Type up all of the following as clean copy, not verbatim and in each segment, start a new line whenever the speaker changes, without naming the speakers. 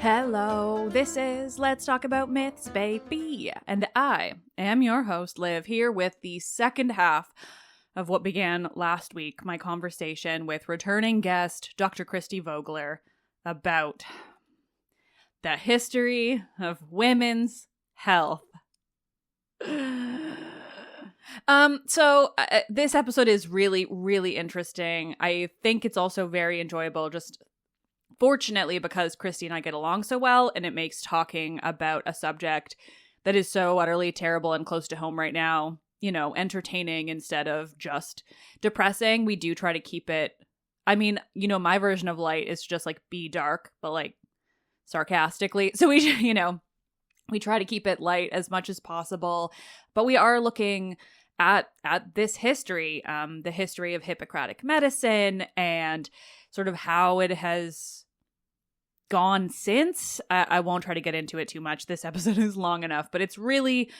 Hello, this is Let's Talk About Myths, baby. And I am your host, Liv, here with the second half of what began last week, my conversation with returning guest, Dr. Christie Vogler, about the history of women's health. This episode is really, really interesting. I think it's also very enjoyable, just fortunately, because Christie and I get along so well, and it makes talking about a subject that is so utterly terrible and close to home right now, entertaining instead of just depressing. We do try to keep it, my version of light is just like be dark, but like sarcastically. So we try to keep it light as much as possible, but we are looking at this history, the history of Hippocratic medicine and sort of how it has gone since. I won't try to get into it too much. This episode is long enough, but it's really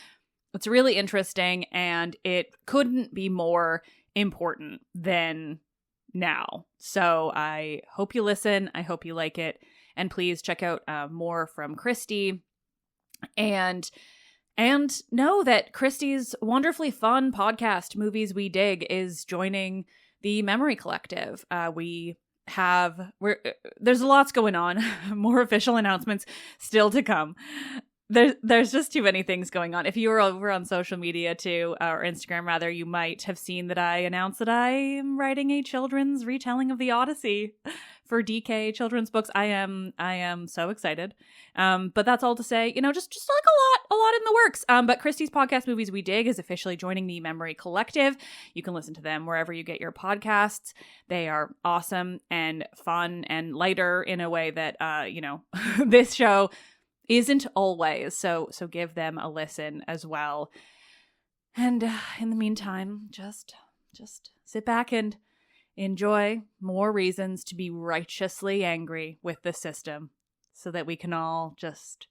interesting, and it couldn't be more important than now. So I hope you listen. I hope you like it. And please check out more from Christie. And know that Christie's wonderfully fun podcast, Movies We Dig, is joining the Memory Collective. There's lots going on. More official announcements still to come. There's just too many things going on. If you were over on social media too, or Instagram rather, you might have seen that I announced that I am writing a children's retelling of the Odyssey for DK Children's Books. I am so excited. But that's all to say, just like a lot in the works. But Christie's podcast, Movies We Dig, is officially joining the Memory Collective. You can listen to them wherever you get your podcasts. They are awesome and fun and lighter in a way that, this show isn't always. So give them a listen as well. And in the meantime, just sit back and enjoy more reasons to be righteously angry with the system so that we can all just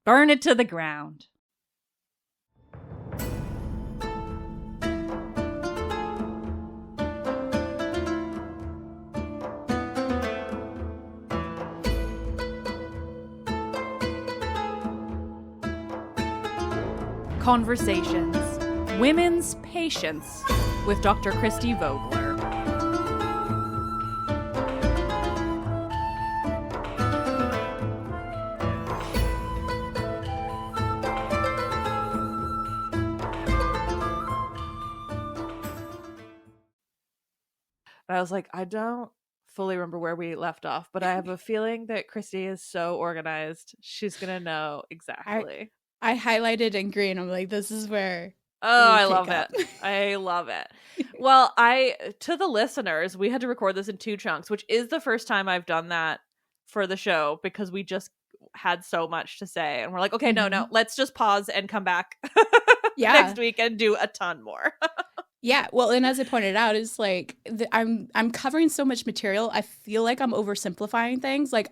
burn it to the ground. Conversations. Women's Patience with Dr. Christie Vogler. I was like, I don't fully remember where we left off, but I have a feeling that Christie is so organized. She's going to know exactly.
I highlighted in green. I'm like, this is where.
Oh, I love it. I love it. Well, to the listeners, we had to record this in 2 chunks, which is the first time I've done that for the show because we just had so much to say. And we're like, okay, no, let's just pause and come back next week and do a ton more.
Yeah. Well, and as I pointed out, it's like I'm covering so much material. I feel like I'm oversimplifying things. Like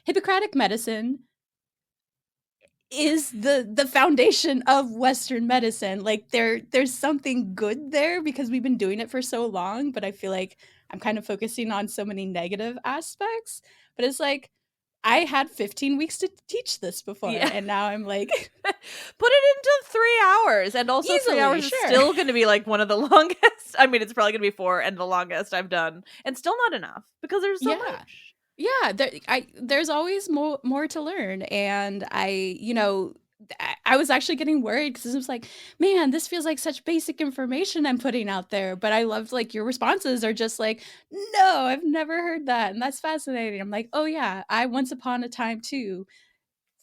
Hippocratic medicine is the foundation of Western medicine. Like there's something good there because we've been doing it for so long, but I feel like I'm kind of focusing on so many negative aspects. But it's like I had 15 weeks to teach this before, and now I'm like
put it into 3 hours, and also easily, 3 hours is still going to be like one of the longest. I mean, it's probably going to be 4 and the longest I've done, and still not enough because there's so much.
Yeah, there's always more to learn, and I was actually getting worried because it was like, man, this feels like such basic information I'm putting out there. But I loved like your responses are just like, no, I've never heard that, and that's fascinating. I'm like, oh yeah, I once upon a time too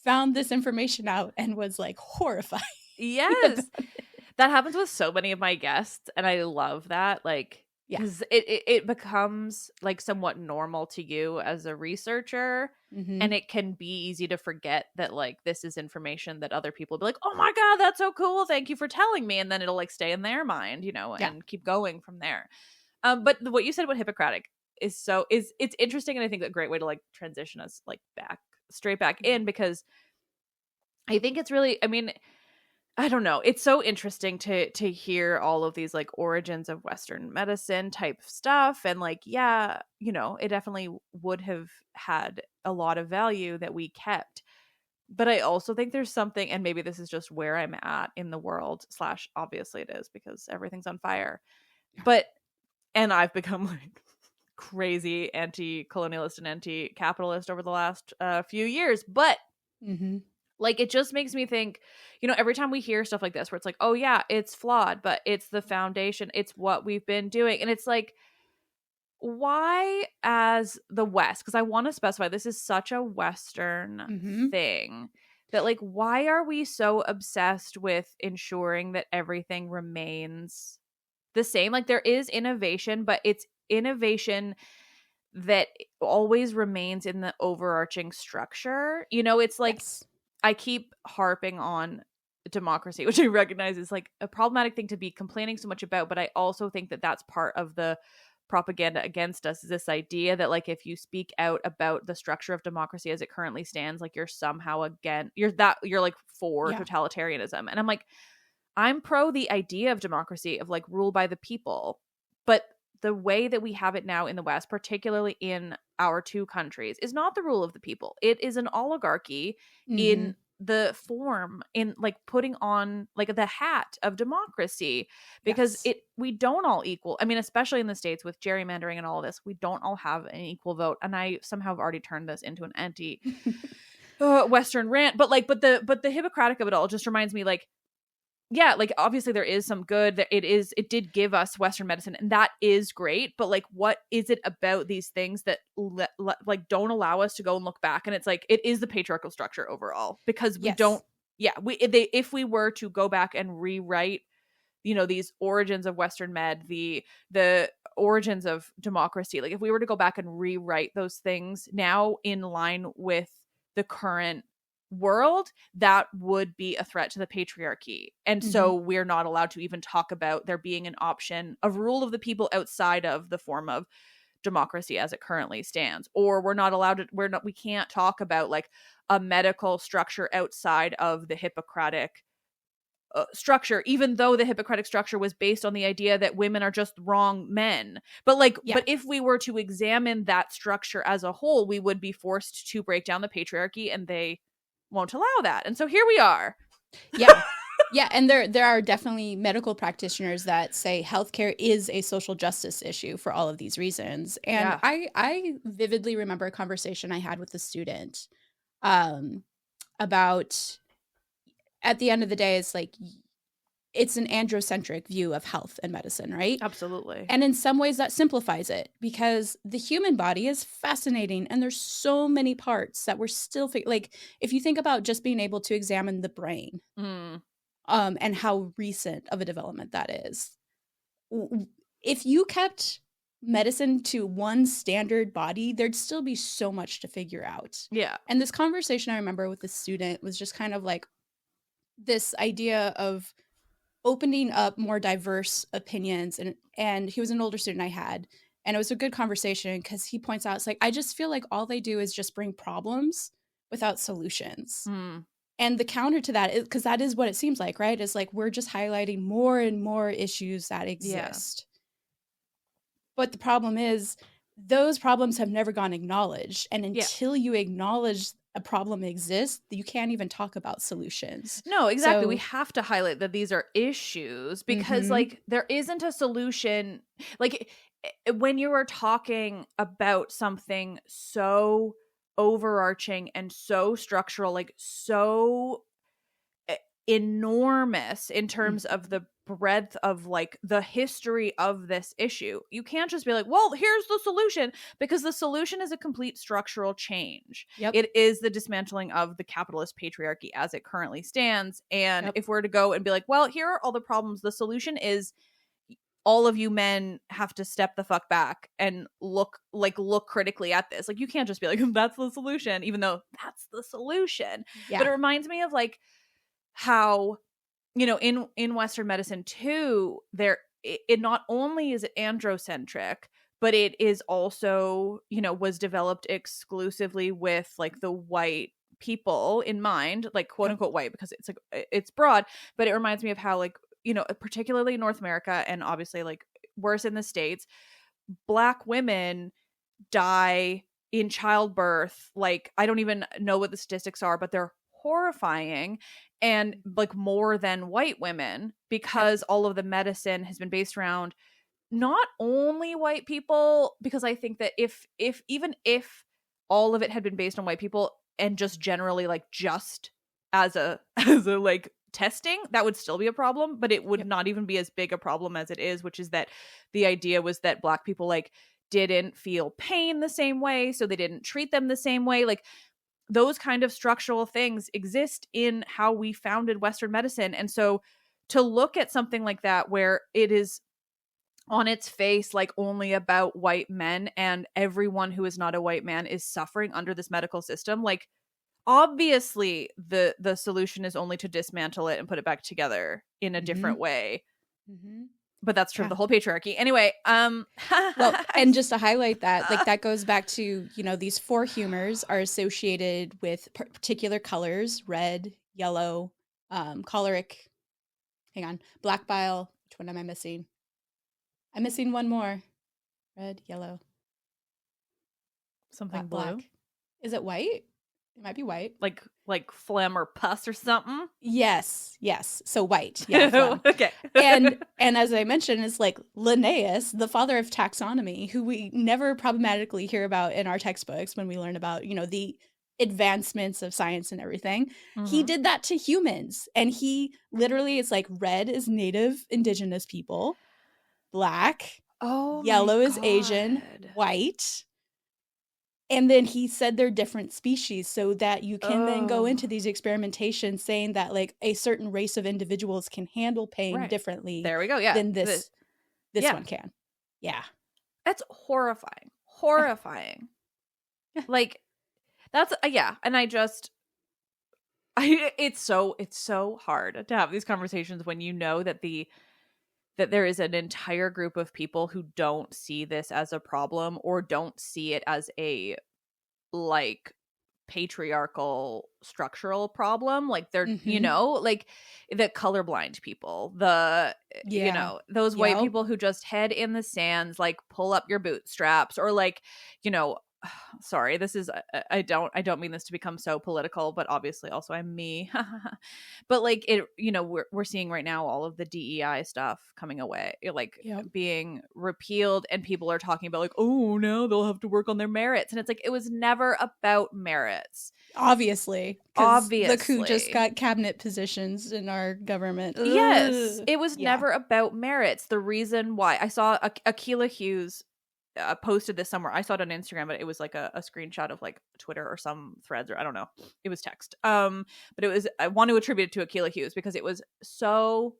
found this information out and was like horrified.
Yes, that happens with so many of my guests, and I love that. Like,
Yeah.
because it becomes like somewhat normal to you as a researcher,
Mm-hmm.
and it can be easy to forget that like this is information that other people be like, oh my god, that's so cool, thank you for telling me, and then it'll like stay in their mind,
Yeah.
and keep going from there. But what you said about Hippocratic is it's interesting, and I think a great way to like transition us like straight back in, because I think it's really, I mean, I don't know. It's so interesting to hear all of these like origins of Western medicine type stuff. And like, yeah, it definitely would have had a lot of value that we kept. But I also think there's something, and maybe this is just where I'm at in the world, / obviously it is because everything's on fire. But, and I've become like crazy anti-colonialist and anti-capitalist over the last few years. But
Mm-hmm.
like, it just makes me think, every time we hear stuff like this where it's like, oh yeah, it's flawed, but it's the foundation, it's what we've been doing. And it's like, why as the West, because I want to specify this is such a Western
Mm-hmm.
thing, that like, why are we so obsessed with ensuring that everything remains the same? Like, there is innovation, but it's innovation that always remains in the overarching structure. It's like,
Yes.
I keep harping on democracy, which I recognize is like a problematic thing to be complaining so much about. But I also think that that's part of the propaganda against us, is this idea that like, if you speak out about the structure of democracy as it currently stands, like you're somehow you're like for totalitarianism. And I'm like, I'm pro the idea of democracy, of like rule by the people. But the way that we have it now in the West, particularly in our two countries, is not the rule of the people. It is an oligarchy in the form, in like putting on like the hat of democracy, because we don't all equal. I mean, especially in the States with gerrymandering and all of this, we don't all have an equal vote. And I somehow have already turned this into an anti Western rant, but the Hippocratic of it all just reminds me, like, yeah, like obviously there is some good that it did give us Western medicine, and that is great. But like, what is it about these things that like don't allow us to go and look back? And it's like, it is the patriarchal structure overall, because we don't. Yeah, if we were to go back and rewrite, these origins of Western med, the origins of democracy, like if we were to go back and rewrite those things now in line with the current world, that would be a threat to the patriarchy. And so we're not allowed to even talk about there being an option of rule of the people outside of the form of democracy as it currently stands. Or we can't talk about like a medical structure outside of the Hippocratic structure, even though the Hippocratic structure was based on the idea that women are just wrong men. But like, but if we were to examine that structure as a whole, we would be forced to break down the patriarchy, and they won't allow that. And so here we are.
Yeah, and there are definitely medical practitioners that say healthcare is a social justice issue for all of these reasons. And I vividly remember a conversation I had with a student about, at the end of the day, it's like, it's an androcentric view of health and medicine, right?
Absolutely.
And in some ways that simplifies it, because the human body is fascinating, and there's so many parts that we're still like, if you think about just being able to examine the brain, and how recent of a development that is. If you kept medicine to one standard body, there'd still be so much to figure out.
Yeah.
And this conversation I remember with the student was just kind of like this idea of opening up more diverse opinions, and he was an older student I had, and it was a good conversation, because he points out, it's like, I just feel like all they do is just bring problems without solutions. And the counter to that is, because that is what it seems like, right? It's like, we're just highlighting more and more issues that exist. But the problem is, those problems have never gone acknowledged, and until you acknowledge a problem exists, you can't even talk about solutions.
No, exactly. So we have to highlight that these are issues, because like, there isn't a solution. Like, when you are talking about something so overarching and so structural, like so enormous in terms of the breadth of like the history of this issue, you can't just be like, well, here's the solution, because the solution is a complete structural change. It is the dismantling of the capitalist patriarchy as it currently stands. And if we're to go and be like, well, here are all the problems, the solution is all of you men have to step the fuck back and look critically at this. Like, you can't just be like, that's the solution, even though that's the solution.
Yeah.
But it reminds me of like how, you know, in Western medicine too, it not only is it androcentric, but it is also, you know, was developed exclusively with like the white people in mind, like quote unquote white, because it's like it's broad. But it reminds me of how, like, you know, particularly in North America and obviously like worse in the States, Black women die in childbirth. Like, I don't even know what the statistics are, but they're horrifying, and like more than white women, because all of the medicine has been based around not only white people, because I think that if even if all of it had been based on white people and just generally like just as a like testing, that would still be a problem, but it would not even be as big a problem as it is, which is that the idea was that Black people like didn't feel pain the same way, so they didn't treat them the same way. Like, those kind of structural things exist in how we founded Western medicine. And so to look at something like that, where it is on its face like only about white men and everyone who is not a white man is suffering under this medical system, like, obviously the solution is only to dismantle it and put it back together in a different way. But that's true of the whole patriarchy. Anyway, well,
and just to highlight that, like, that goes back to, you know, these 4 humors are associated with particular colors: red, yellow, choleric, black bile. Which one am I missing? I'm missing one more. Red, yellow,
something blue.
Black. Is it white? It might be white.
Like phlegm or pus or something?
Yes. So white. Yeah. Phlegm.
Okay.
and as I mentioned, it's like Linnaeus, the father of taxonomy, who we never problematically hear about in our textbooks when we learn about, you know, the advancements of science and everything. He did that to humans. And he literally, it's like red is native indigenous people, black, yellow is Asian, white. And then he said they're different species, so that you can then go into these experimentations saying that like a certain race of individuals can handle pain differently.
There we go. Yeah.
Than this one can. Yeah.
That's horrifying. Like, that's and it's so hard to have these conversations when you know that that there is an entire group of people who don't see this as a problem, or don't see it as a like patriarchal structural problem. Like, they're you know, like the colorblind people, you know, those white people who just head in the sands, like pull up your bootstraps, or like, you know, sorry, this is I don't mean this to become so political, but obviously also I'm me. But like, it, you know, we're seeing right now all of the DEI stuff coming away, like being repealed, and people are talking about like, oh, now they'll have to work on their merits, and it's like, it was never about merits.
Obviously the coup just got cabinet positions in our government.
Yes, it was never about merits. The reason why I saw Akilah Hughes posted this somewhere. I saw it on Instagram, but it was like a screenshot of like Twitter or some threads, or I don't know. It was text. But it was, I want to attribute it to Akilah Hughes because it was so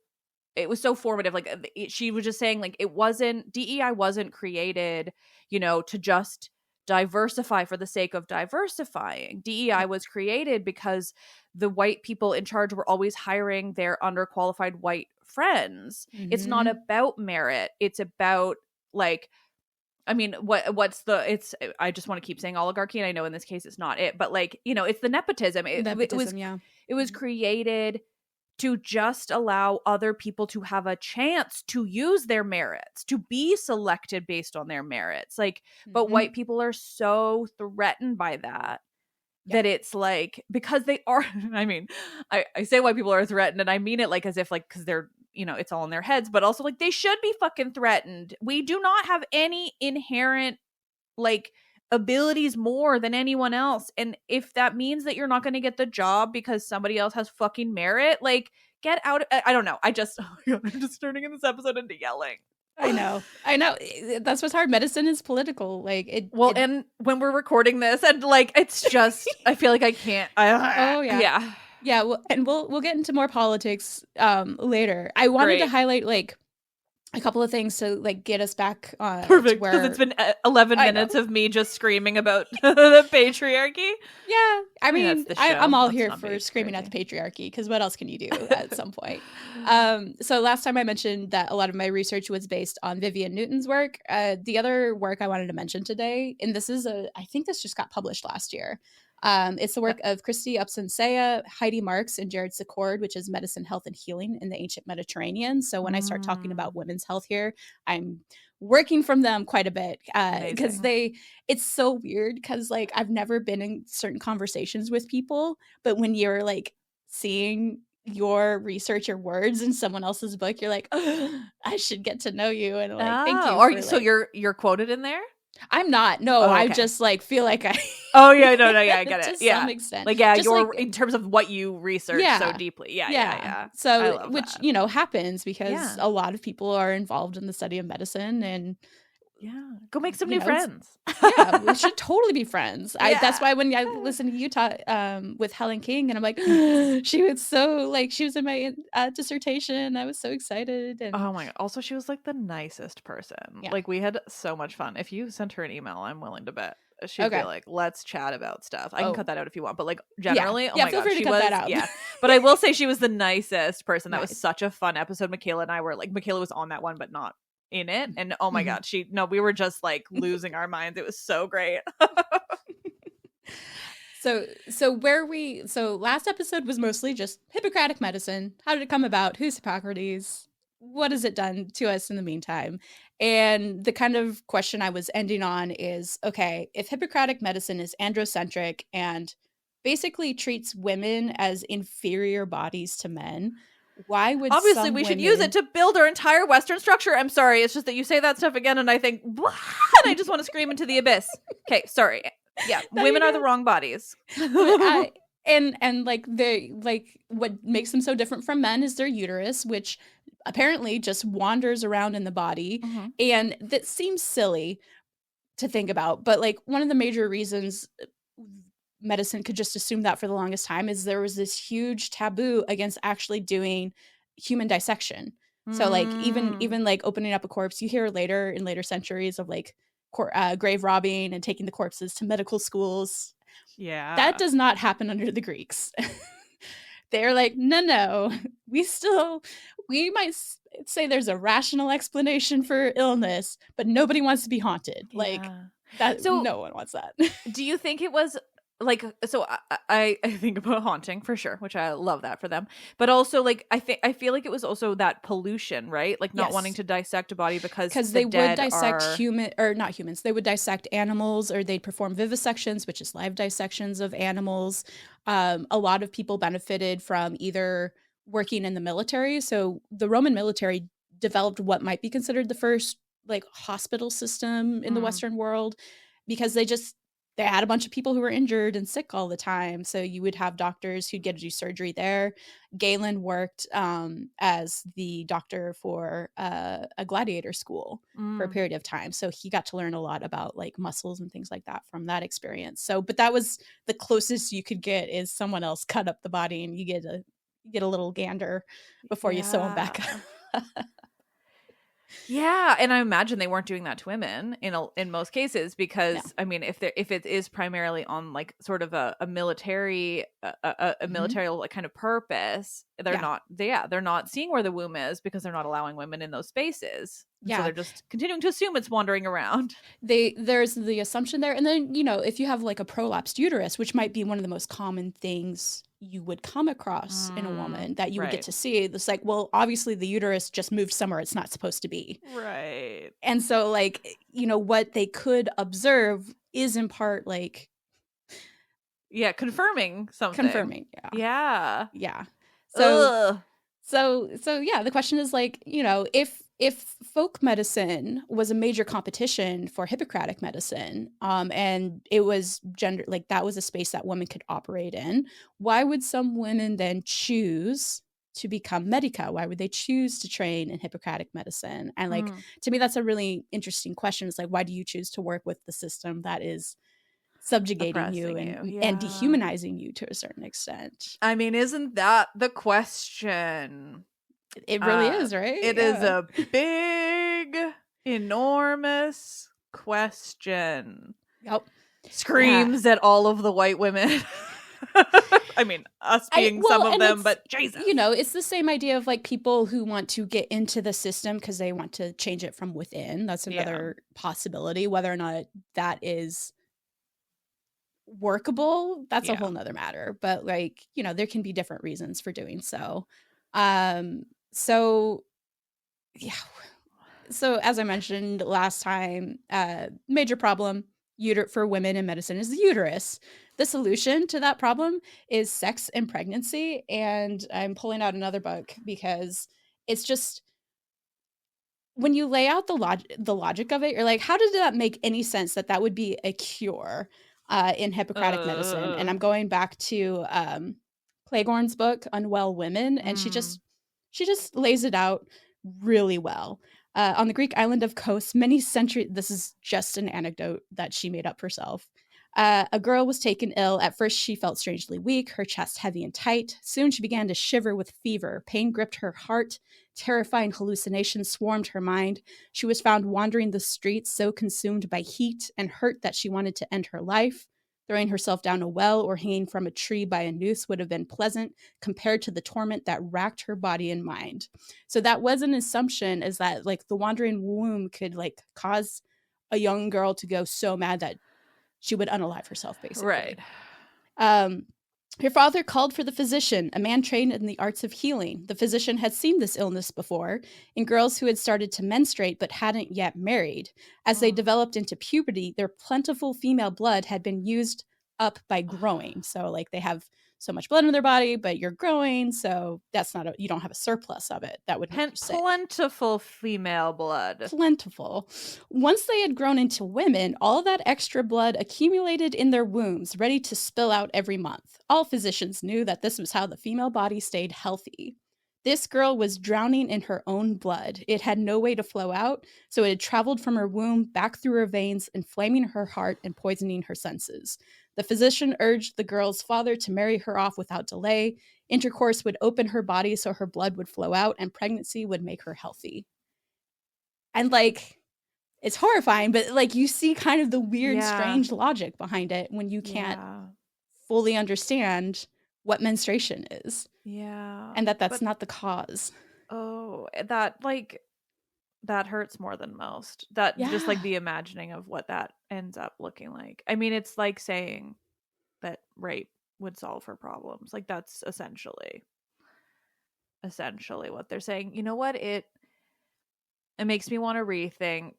formative. Like, she was just saying, like, DEI wasn't created, you know, to just diversify for the sake of diversifying. DEI was created because the white people in charge were always hiring their underqualified white friends. It's not about merit. It's about, like, I mean, I just want to keep saying oligarchy, and I know in this case it's not it, but like, you know, it's the nepotism. It was created to just allow other people to have a chance to use their merits, to be selected based on their merits. Like, but white people are so threatened by that. That it's like, because they are, I mean, I say white people are threatened, and I mean it like as if like, because they're, you know, it's all in their heads, but also like, they should be fucking threatened. We do not have any inherent like abilities more than anyone else. And if that means that you're not going to get the job because somebody else has fucking merit, like, get out. I don't know. I'm just turning in this episode into yelling.
I know. That's what's hard. Medicine is political. Like,
and when we're recording this, and like, it's just, I feel like I can't.
Yeah. Well, and we'll get into more politics later. I wanted to highlight, like, a couple of things to like get us back to
Perfect,
where
because it's been 11
I know.
minutes of me just screaming about the patriarchy.
Yeah, I mean,
that's the show.
I'm all
Let's
here
not
for
be
screaming at the
crazy.
patriarchy, because what else can you do at some point? So last time I mentioned that a lot of my research was based on Vivian Newton's work. The other work I wanted to mention today, and this is I think this just got published last year. It's the work of Christie, Upson-Saia, Heidi Marks, and Jared Secord, which is Medicine, Health, and Healing in the Ancient Mediterranean. So when I start talking about women's health here, I'm working from them quite a bit, because it's so weird, because like I've never been in certain conversations with people, but when you're like seeing your research or words in someone else's book, you're like, oh, I should get to know you, and like thank you.
Are
for,
you, so
like,
you're quoted in there?
I'm not. No,
Oh,
I
okay.
just like feel like I.
Oh yeah, no, yeah, I get it.
To
Yeah,
some extent,
like yeah,
just
you're
like,
in terms of what you research so deeply. Yeah. I
So,
love
which
that.
happens because a lot of people are involved in the study of medicine, and
go make some new friends.
Yeah, we should totally be friends. That's
Yeah.
why when I listen to you talk with Helen King, and I'm like, she was so like, she was in my dissertation. I was so excited. And
Oh my god! Also, she was like the nicest person.
Yeah.
Like we had so much fun. If you sent her an email, I'm willing to bet she'd be
Okay.
like, "Let's chat about stuff." I can
Oh.
cut that out if you want, but like generally, oh
Yeah,
my
feel
god,
free to
she
cut
was
that out.
yeah. But I will say she was the nicest person. That was
Nice.
such a fun episode. Michaela and I were like, Michaela was on that one, but not in it. And oh my
Mhm.
god, we were just like losing our minds. It was so great.
So last episode was mostly just Hippocratic medicine. How did it come about? Who's Hippocrates? What has it done to us in the meantime? And the kind of question I was ending on is, okay, if Hippocratic medicine is androcentric and basically treats women as inferior bodies to men, why would
obviously we should use it to build our entire Western structure? I'm sorry, it's just that you say that stuff again and I think, and I just want to scream into the abyss. Okay, sorry. Yeah, women are the wrong bodies.
And like what makes them so different from men is their uterus, which apparently just wanders around in the body.
Mm-hmm.
And that seems silly to think about, but like one of the major reasons medicine could just assume that for the longest time is there was this huge taboo against actually doing human dissection. So like even like opening up a corpse, you hear later in later centuries of like grave robbing and taking the corpses to medical schools.
Yeah,
that does not happen under the Greeks. They're like, no, we might say there's a rational explanation for illness, but nobody wants to be haunted. Like that. So no one wants that.
Do you think it was like, so I think about haunting for sure, which I love that for them, but also like I feel like it was also that pollution, right? Like not wanting to dissect a body because
they would dissect not humans. They would dissect animals, or they'd perform vivisections, which is live dissections of animals. A lot of people benefited from either working in the military. So the Roman military developed what might be considered the first like hospital system in the Western world, because they had a bunch of people who were injured and sick all the time. So you would have doctors who'd get to do surgery there. Galen worked as the doctor for a gladiator school for a period of time. So he got to learn a lot about like muscles and things like that from that experience. So, but that was the closest you could get, is someone else cut up the body and you get a little gander before you sew them back up.
Yeah, and I imagine they weren't doing that to women in most cases, because I mean, if it is primarily on like sort of a military military like kind of purpose, they're not seeing where the womb is, because they're not allowing women in those spaces. So they're just continuing to assume it's wandering around.
There's the assumption there, and then if you have like a prolapsed uterus, which might be one of the most common things you would come across in a woman that you would get to see, it's like, well, obviously the uterus just moved somewhere it's not supposed to be,
right? And
so like what they could observe is in part like
confirming something. Yeah.
So yeah, the question is like, if folk medicine was a major competition for Hippocratic medicine, and it was gender, like that was a space that women could operate in, why would some women then choose to become medica? Why would they choose to train in Hippocratic medicine? And like, to me, that's a really interesting question. It's like, why do you choose to work with the system that is subjugating you and dehumanizing you to a certain extent?
I mean, isn't that the question?
It really is, right?
It is a big, enormous question.
Yep.
Screams at all of the white women. I mean, us being some of them, but Jesus.
You know, it's the same idea of like people who want to get into the system because they want to change it from within. That's another possibility. Whether or not that is workable, that's a whole nother matter. But like, you know, there can be different reasons for doing so. So yeah. So as I mentioned last time, major problem for women in medicine is the uterus. The solution to that problem is sex and pregnancy. And I'm pulling out another book because it's just, when you lay out the logic of it, you're like, how did that make any sense that would be a cure in Hippocratic medicine? And I'm going back to Cleghorn's book, Unwell Women, and she just lays it out really well. On the Greek island of Kos, many centuries, this is just an anecdote that she made up herself. A girl was taken ill. At first, she felt strangely weak, her chest heavy and tight. Soon, she began to shiver with fever. Pain gripped her heart. Terrifying hallucinations swarmed her mind. She was found wandering the streets, so consumed by heat and hurt that she wanted to end her life. Throwing herself down a well or hanging from a tree by a noose would have been pleasant compared to the torment that racked her body and mind. So that was an assumption, is that like the wandering womb could like cause a young girl to go so mad that she would unalive herself, basically.
Right.
Her father called for the physician, a man trained in the arts of healing. The physician had seen this illness before in girls who had started to menstruate but hadn't yet married. As they developed into puberty, their plentiful female blood had been used up by growing. So like they have so much blood in their body, but you're growing, so that's not you don't have a surplus of it. That would make you sick.
Plentiful female blood.
Plentiful. Once they had grown into women, all that extra blood accumulated in their wombs, ready to spill out every month. All physicians knew that this was how the female body stayed healthy. This girl was drowning in her own blood. It had no way to flow out, so it had traveled from her womb back through her veins, inflaming her heart and poisoning her senses. The physician urged the girl's father to marry her off without delay. Intercourse would open her body so her blood would flow out, and pregnancy would make her healthy. And like, it's horrifying, but like you see kind of the weird, strange logic behind it when you can't fully understand what menstruation is.
Yeah.
And that's not the cause.
Oh, that hurts more than most. That just like the imagining of what that ends up looking like. I mean, it's like saying that rape would solve her problems. Like that's essentially what they're saying. You know what? It makes me want to rethink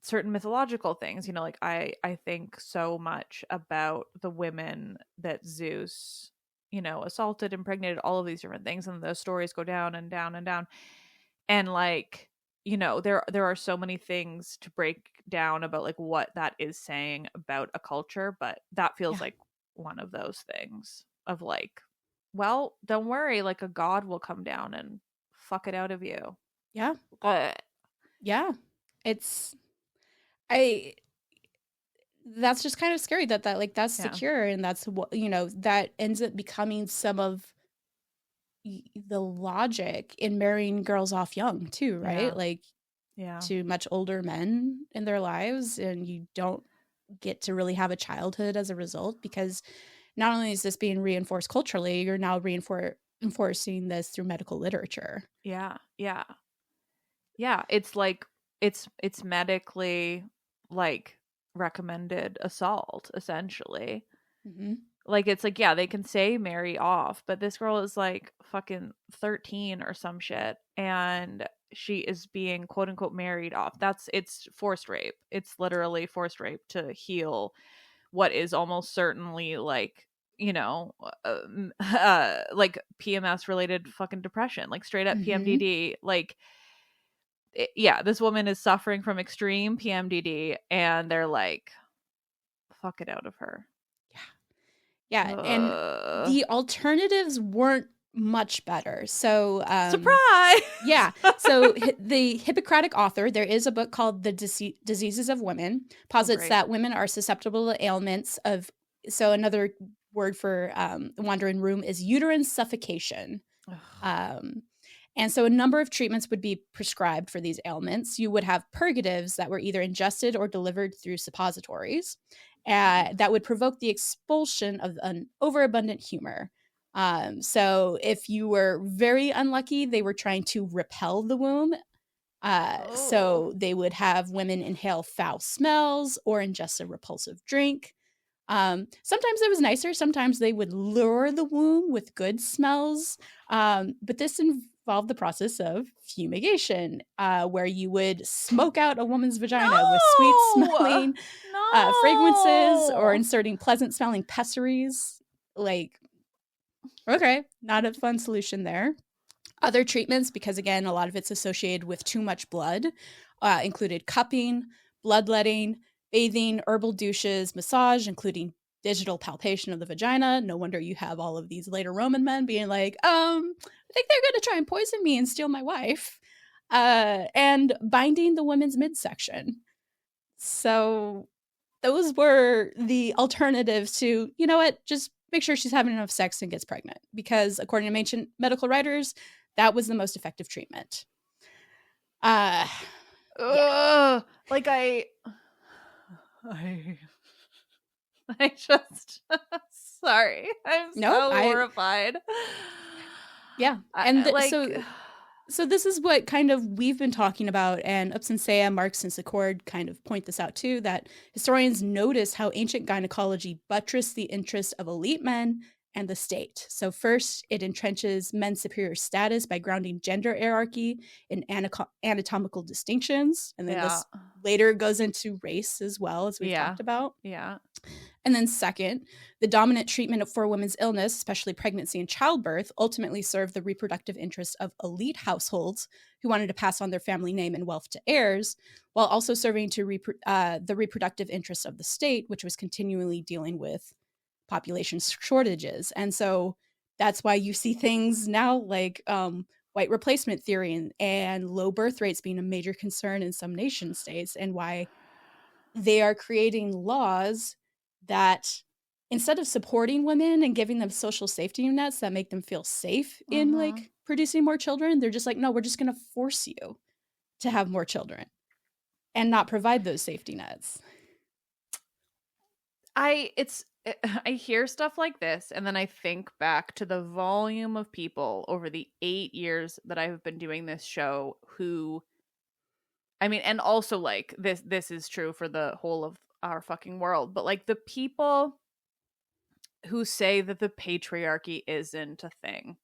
certain mythological things. You know, like I think so much about the women that Zeus, you know, assaulted, impregnated, all of these different things, and those stories go down and down and down. And like, you know, there are so many things to break down about like what that is saying about a culture, but that feels like one of those things of like, well, don't worry, like a god will come down and fuck it out of you.
Yeah. Yeah. That's just kind of scary that like that's secure, and that's what, you know, that ends up becoming some of the logic in marrying girls off young too, right? Like to much older men in their lives, and you don't get to really have a childhood as a result, because not only is this being reinforced culturally, you're now enforcing this through medical literature.
It's like it's medically like recommended assault, essentially. Like it's like, they can say marry off, but this girl is like fucking 13 or some shit, and she is being quote unquote married off. It's forced rape. It's literally forced rape to heal what is almost certainly like, you know, like PMS related fucking depression, like straight up PMDD. Like, this woman is suffering from extreme PMDD, and they're like, fuck it out of her.
And the alternatives weren't much better. So
surprise.
So the Hippocratic author, there is a book called The Diseases of Women, posits that women are susceptible to ailments of, so another word for wandering womb is uterine suffocation. And so a number of treatments would be prescribed for these ailments. You would have purgatives that were either ingested or delivered through suppositories that would provoke the expulsion of an overabundant humor. So if you were very unlucky, they were trying to repel the womb. So they would have women inhale foul smells or ingest a repulsive drink. Sometimes it was nicer. Sometimes they would lure the womb with good smells. But this involved the process of fumigation, where you would smoke out a woman's vagina with sweet smelling fragrances or inserting pleasant smelling pessaries. Like, okay, not a fun solution there. Other treatments, because again, a lot of it's associated with too much blood, included cupping, bloodletting, bathing, herbal douches, massage, including digital palpation of the vagina. No wonder you have all of these later Roman men being like, I think they're going to try and poison me and steal my wife. And binding the woman's midsection. So those were the alternatives to, you know what, just make sure she's having enough sex and gets pregnant. Because according to ancient medical writers, that was the most effective treatment.
Like I just sorry. I'm so horrified.
Yeah. And so this is what kind of we've been talking about, and Upson-Saia, Marks, and Secord kind of point this out too, that historians notice how ancient gynecology buttressed the interests of elite men and the state. So first, it entrenches men's superior status by grounding gender hierarchy in anatomical distinctions. And then this later goes into race as well, as we've talked about.
Yeah.
And then second, the dominant treatment for women's illness, especially pregnancy and childbirth, ultimately served the reproductive interests of elite households who wanted to pass on their family name and wealth to heirs, while also serving to the reproductive interests of the state, which was continually dealing with population shortages. And so that's why you see things now like white replacement theory and low birth rates being a major concern in some nation states, and why they are creating laws that instead of supporting women and giving them social safety nets that make them feel safe in like producing more children, they're just like, no, we're just going to force you to have more children and not provide those safety nets.
I hear stuff like this, and then I think back to the volume of people over the 8 years that I've been doing this show who, I mean, and also like this is true for the whole of our fucking world, but like the people who say that the patriarchy isn't a thing,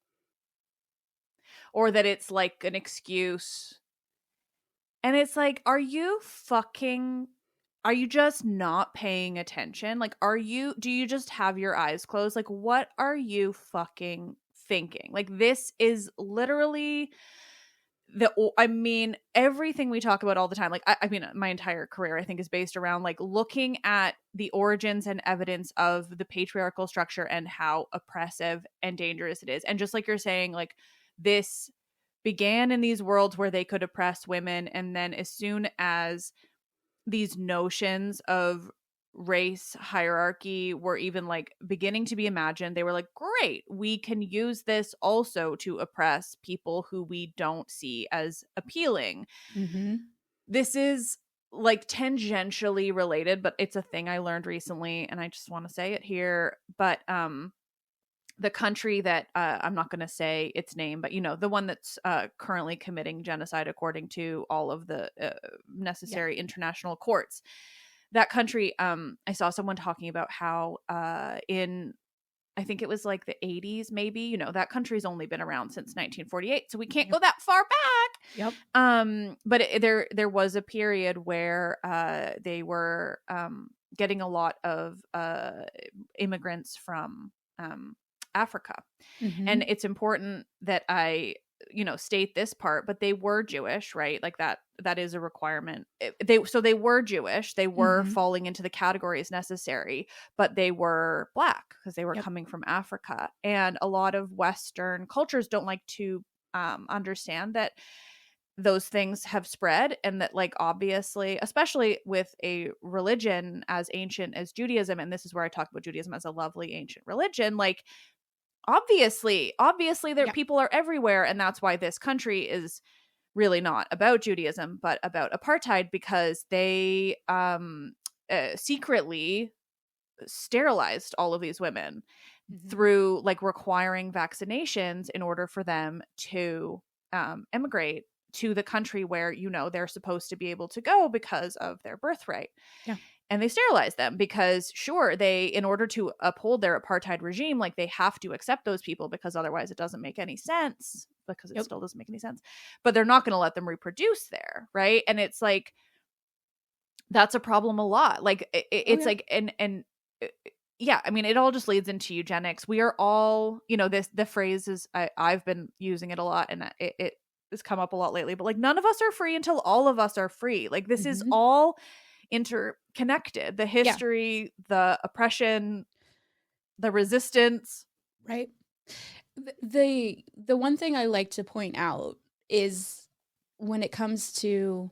or that it's like an excuse. And it's like, are you just not paying attention? Like, do you just have your eyes closed? Like, what are you fucking thinking? Like, this is literally everything we talk about all the time. Like, I mean, my entire career, I think, is based around like looking at the origins and evidence of the patriarchal structure and how oppressive and dangerous it is. And just like you're saying, like, this began in these worlds where they could oppress women. And then as soon as these notions of race hierarchy were even like beginning to be imagined, they were like, great, we can use this also to oppress people who we don't see as appealing. This is like tangentially related, but it's a thing I learned recently, and I just want to say it here. But the country that I'm not going to say its name, but you know, the one that's currently committing genocide according to all of the necessary international courts. That country, I saw someone talking about how in, I think it was like the 80s, maybe, you know, that country's only been around since 1948, so we can't go that far back. But there was a period where they were getting a lot of immigrants from Africa. And it's important that I, you know, state this part, but they were Jewish, right? Like that is a requirement. They were Jewish. They were falling into the categories necessary, but they were Black because they were coming from Africa. And a lot of Western cultures don't like to understand that those things have spread, and that, like, obviously, especially with a religion as ancient as Judaism, and this is where I talk about Judaism as a lovely ancient religion, like, obviously there
Yeah.
people are everywhere, and that's why this country is really not about Judaism but about apartheid, because they secretly sterilized all of these women through like requiring vaccinations in order for them to emigrate to the country where, you know, they're supposed to be able to go because of their birthright.
Yeah.
And they sterilized them because, sure, they, in order to uphold their apartheid regime, like they have to accept those people because otherwise it doesn't make any sense, because it still doesn't make any sense. But they're not going to let them reproduce there, right? And it's like, that's a problem a lot. Like it's like, and yeah, I mean, it all just leads into eugenics. We are all, you know, the phrase is, I've been using it a lot, and it has come up a lot lately, but like, none of us are free until all of us are free. Like this is all interconnected. The history, the oppression, the resistance.
Right. The one thing I like to point out is when it comes to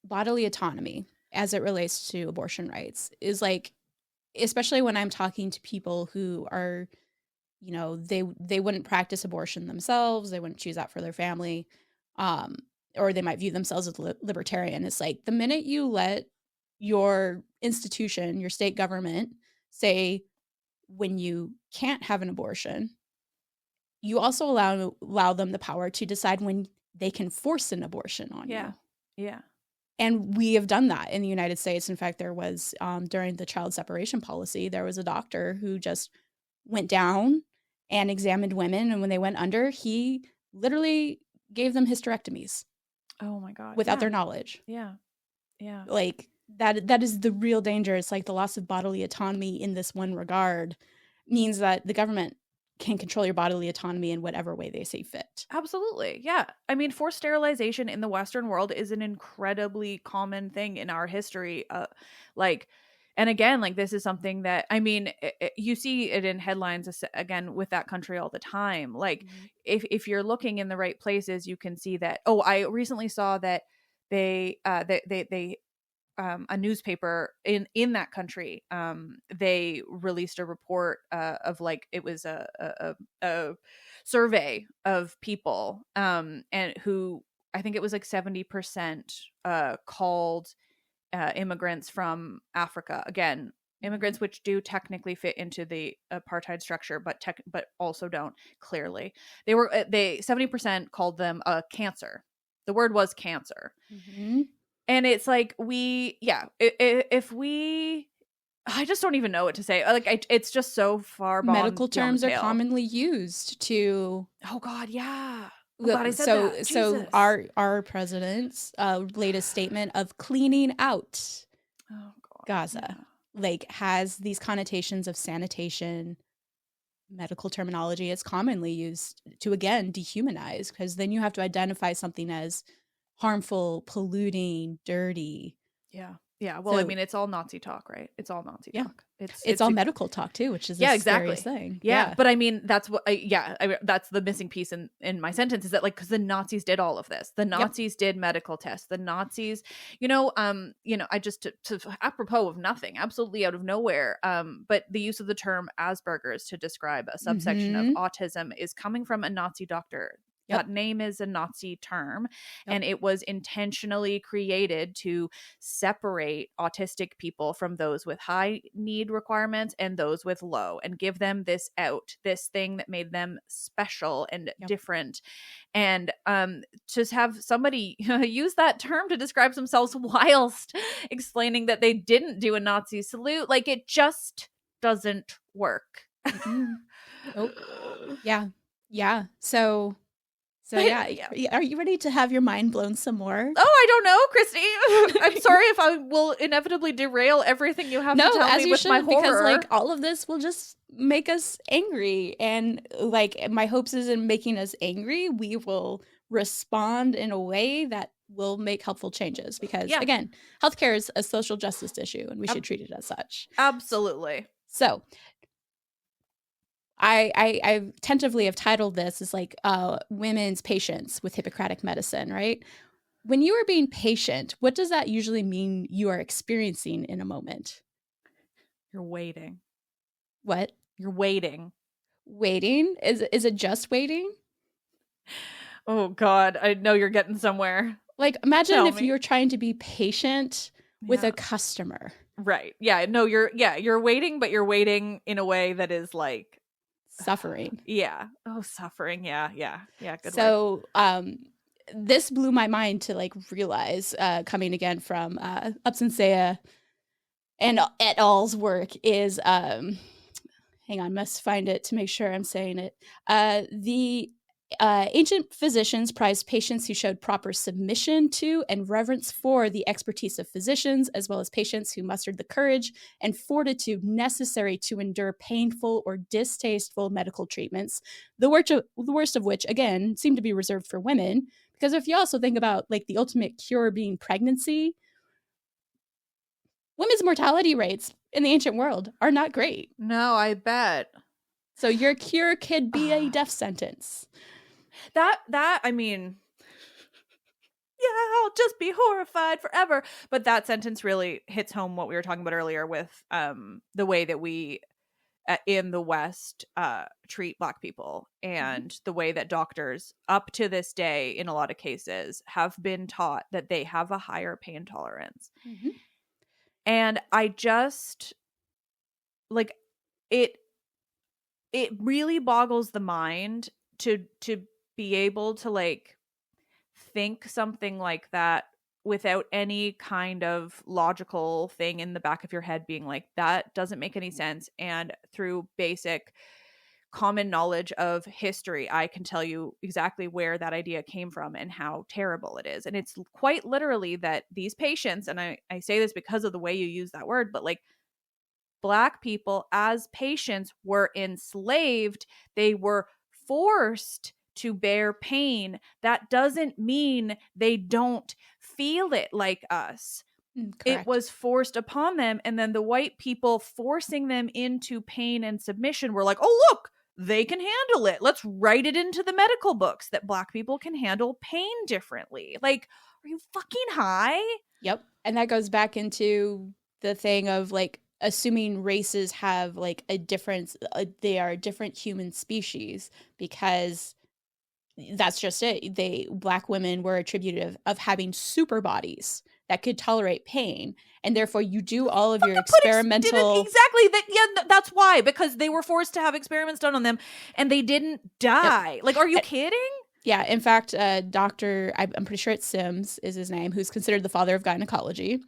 bodily autonomy as it relates to abortion rights, is like, especially when I'm talking to people who are, you know, they wouldn't practice abortion themselves, they wouldn't choose that for their family, or they might view themselves as libertarian. It's like, the minute you let your institution, your state government, say when you can't have an abortion, you also allow them the power to decide when they can force an abortion on you.
Yeah.
And we have done that in the United States. In fact, there was, during the child separation policy, there was a doctor who just went down and examined women. And when they went under, he literally gave them hysterectomies.
Oh my God.
Without their knowledge.
Yeah.
Like that is the real danger. It's like the loss of bodily autonomy in this one regard means that the government can control your bodily autonomy in whatever way they see fit.
Absolutely. Yeah. I mean, forced sterilization in the Western world is an incredibly common thing in our history. And again, like, this is something that, I mean, you see it in headlines again with that country all the time. Like, if you're looking in the right places, you can see that. Oh, I recently saw that they a newspaper in that country, they released a report of, like, it was a survey of people, and who, I think it was like 70% called immigrants from Africa. Again, immigrants which do technically fit into the apartheid structure, but also don't, clearly. 70% called them a cancer. The word was cancer. And it's like, if we, I just don't even know what to say. Like, it's just so far beyond.
Medical terms are commonly used to.
Oh God, yeah. I'm glad I said that.
So our president's latest statement of cleaning out Gaza, like, has these connotations of sanitation, medical terminology. It's commonly used to, again, dehumanize, because then you have to identify something as harmful, polluting, dirty.
Yeah. Well, I mean, it's all Nazi talk, right? It's all Nazi talk.
It's all medical talk too, which is the scariest thing.
Yeah. But I mean, that's what. That's the missing piece in my sentence, is that, like, because the Nazis did all of this. The Nazis did medical tests. The Nazis, I just to apropos of nothing, absolutely out of nowhere. But the use of the term Asperger's to describe a subsection of autism is coming from a Nazi doctor. That name is a Nazi term, and it was intentionally created to separate autistic people from those with high need requirements and those with low, and give them this thing that made them special and different. And to have somebody use that term to describe themselves whilst explaining that they didn't do a Nazi salute, like, it just doesn't work.
Yeah. So are you ready to have your mind blown some more?
Oh, I don't know, Kristi. I'm sorry if I will inevitably derail everything you have to tell me with my horror.
Because, like, all of this will just make us angry, and, like, my hopes is, in making us angry, we will respond in a way that will make helpful changes. Because again, healthcare is a social justice issue, and we should treat it as such.
Absolutely.
So, I tentatively have titled this as, like, women's patience with Hippocratic medicine, right? When you are being patient, what does that usually mean you are experiencing in a moment?
You're waiting.
What?
You're waiting.
Waiting? Is it just waiting?
Oh God, I know you're getting somewhere.
Like, imagine
Tell
if
me.
you're trying to be patient with
Yeah.
a customer.
Right. Yeah. No, you're waiting, but you're waiting in a way that is like
Suffering.
Yeah. Oh, suffering. Yeah. Yeah. Yeah. Good word.
So, this blew my mind to like realize, coming again from Upson-Saia and et al.'s work is, hang on, must find it to make sure I'm saying it. The ancient physicians prized patients who showed proper submission to and reverence for the expertise of physicians, as well as patients who mustered the courage and fortitude necessary to endure painful or distasteful medical treatments, the worst of which, again, seem to be reserved for women. Because if you also think about like the ultimate cure being pregnancy, women's mortality rates in the ancient world are not great.
No, I bet.
So your cure could be a death sentence.
That I mean, yeah, I'll just be horrified forever. But that sentence really hits home what we were talking about earlier with the way that we in the West treat Black people, and the way that doctors up to this day in a lot of cases have been taught that they have a higher pain tolerance.
Mm-hmm.
And I just like it really boggles the mind to be able to like think something like that without any kind of logical thing in the back of your head being like, that doesn't make any sense. And through basic common knowledge of history, I can tell you exactly where that idea came from and how terrible it is. And it's quite literally that these patients, and I say this because of the way you use that word, but like Black people as patients were enslaved. They were forced to bear pain. That doesn't mean they don't feel it like us.
Correct.
It was forced upon them. And then the white people forcing them into pain and submission were like, oh, look, they can handle it. Let's write it into the medical books that Black people can handle pain differently. Like, are you fucking high?
Yep. And that goes back into the thing of like assuming races have like a difference. They are a different human species, because that's just it. Black women were attributed of having super bodies that could tolerate pain, and therefore you do all of your experimental
exactly that. Yeah, that's why, because they were forced to have experiments done on them and they didn't die. Yep. Like, are you kidding?
Yeah. In fact, Dr. I'm pretty sure it's Sims is his name, who's considered the father of gynecology.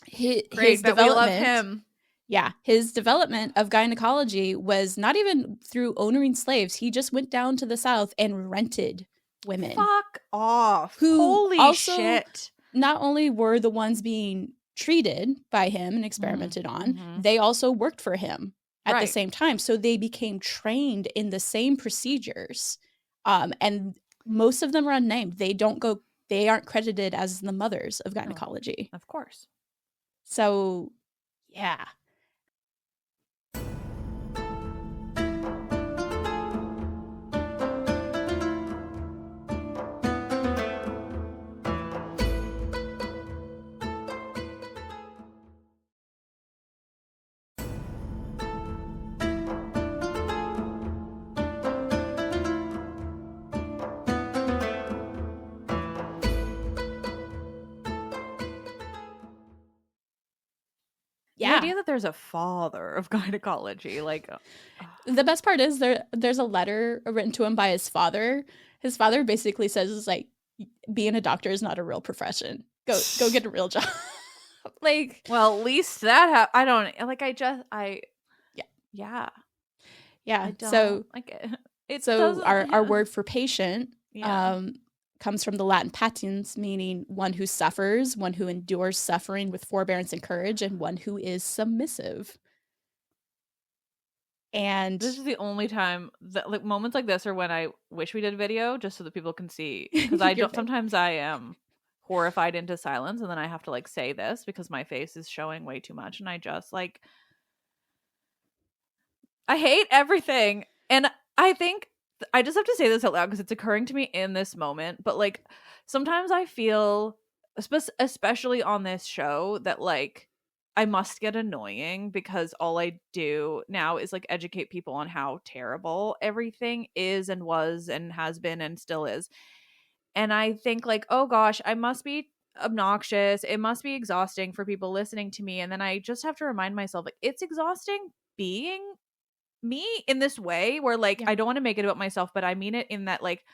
His development,
we love him.
Yeah, his development of gynecology was not even through owning slaves. He just went down to the South and rented women.
Fuck off.
Who
Holy
also
shit.
Not only were the ones being treated by him and experimented on, they also worked for him at the same time. So they became trained in the same procedures. And most of them are unnamed. They aren't credited as the mothers of gynecology.
Of course.
So, yeah.
The idea that there's a father of gynecology, like
the best part is there's a letter written to him by his father. His father basically says is like, being a doctor is not a real profession. Go get a real job. Like,
well, at least that I don't like.
Yeah.
I don't
so
like it.
So our word for patient comes from the Latin patens, meaning one who suffers, one who endures suffering with forbearance and courage, and one who is submissive. And
this is the only time that like moments like this are when I wish we did video just so that people can see, because I don't. Sometimes I am horrified into silence, and then I have to like say this because my face is showing way too much, and I just like I hate everything. And I think I just have to say this out loud because it's occurring to me in this moment. But like sometimes I feel, especially on this show, that like I must get annoying because all I do now is like educate people on how terrible everything is and was and has been and still is. And I think like, oh gosh, I must be obnoxious. It must be exhausting for people listening to me. And then I just have to remind myself like it's exhausting being me in this way where like I don't want to make it about myself, but I mean it in that like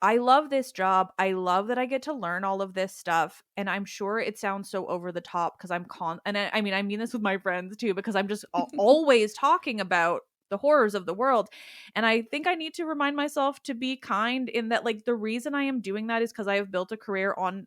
I love this job. I love that I get to learn all of this stuff. And I'm sure it sounds so over the top because and I mean this with my friends too, because I'm just always talking about the horrors of the world. And I think I need to remind myself to be kind in that like the reason I am doing that is because I have built a career on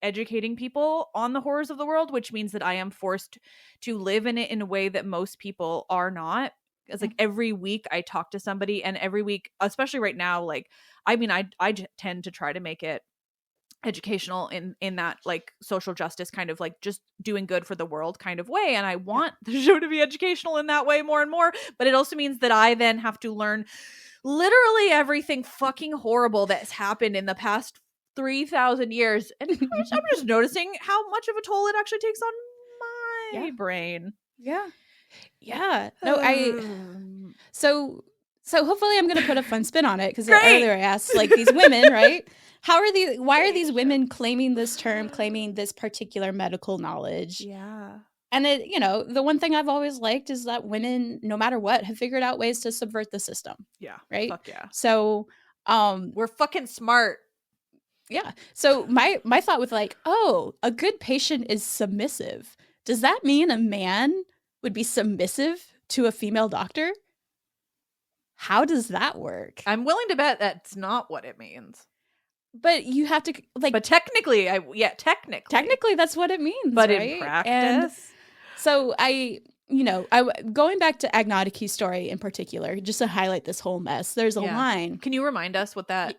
educating people on the horrors of the world, which means that I am forced to live in it in a way that most people are not. It's like every week I talk to somebody, and every week, especially right now, like, I mean, I tend to try to make it educational in that like social justice kind of like just doing good for the world kind of way. And I want the show to be educational in that way more and more. But it also means that I then have to learn literally everything fucking horrible that's happened in the past 3,000 years. And I'm just noticing how much of a toll it actually takes on my brain.
Yeah. No, so hopefully I'm going to put a fun spin on it because earlier I asked like these women, right? Why are these women claiming this term, claiming this particular medical knowledge?
Yeah.
And it, you know, the one thing I've always liked is that women, no matter what, have figured out ways to subvert the system.
Yeah.
Right.
Fuck yeah.
So,
we're fucking smart.
Yeah. So my thought with like, oh, a good patient is submissive. Does that mean a man would be submissive to a female doctor? How does that work?
I'm willing to bet that's not what it means.
But you have to like.
But technically,
technically that's what it means.
But
right?
in practice,
and so I going back to Agnotiki's story in particular, just to highlight this whole mess. There's a line.
Can you remind us what that?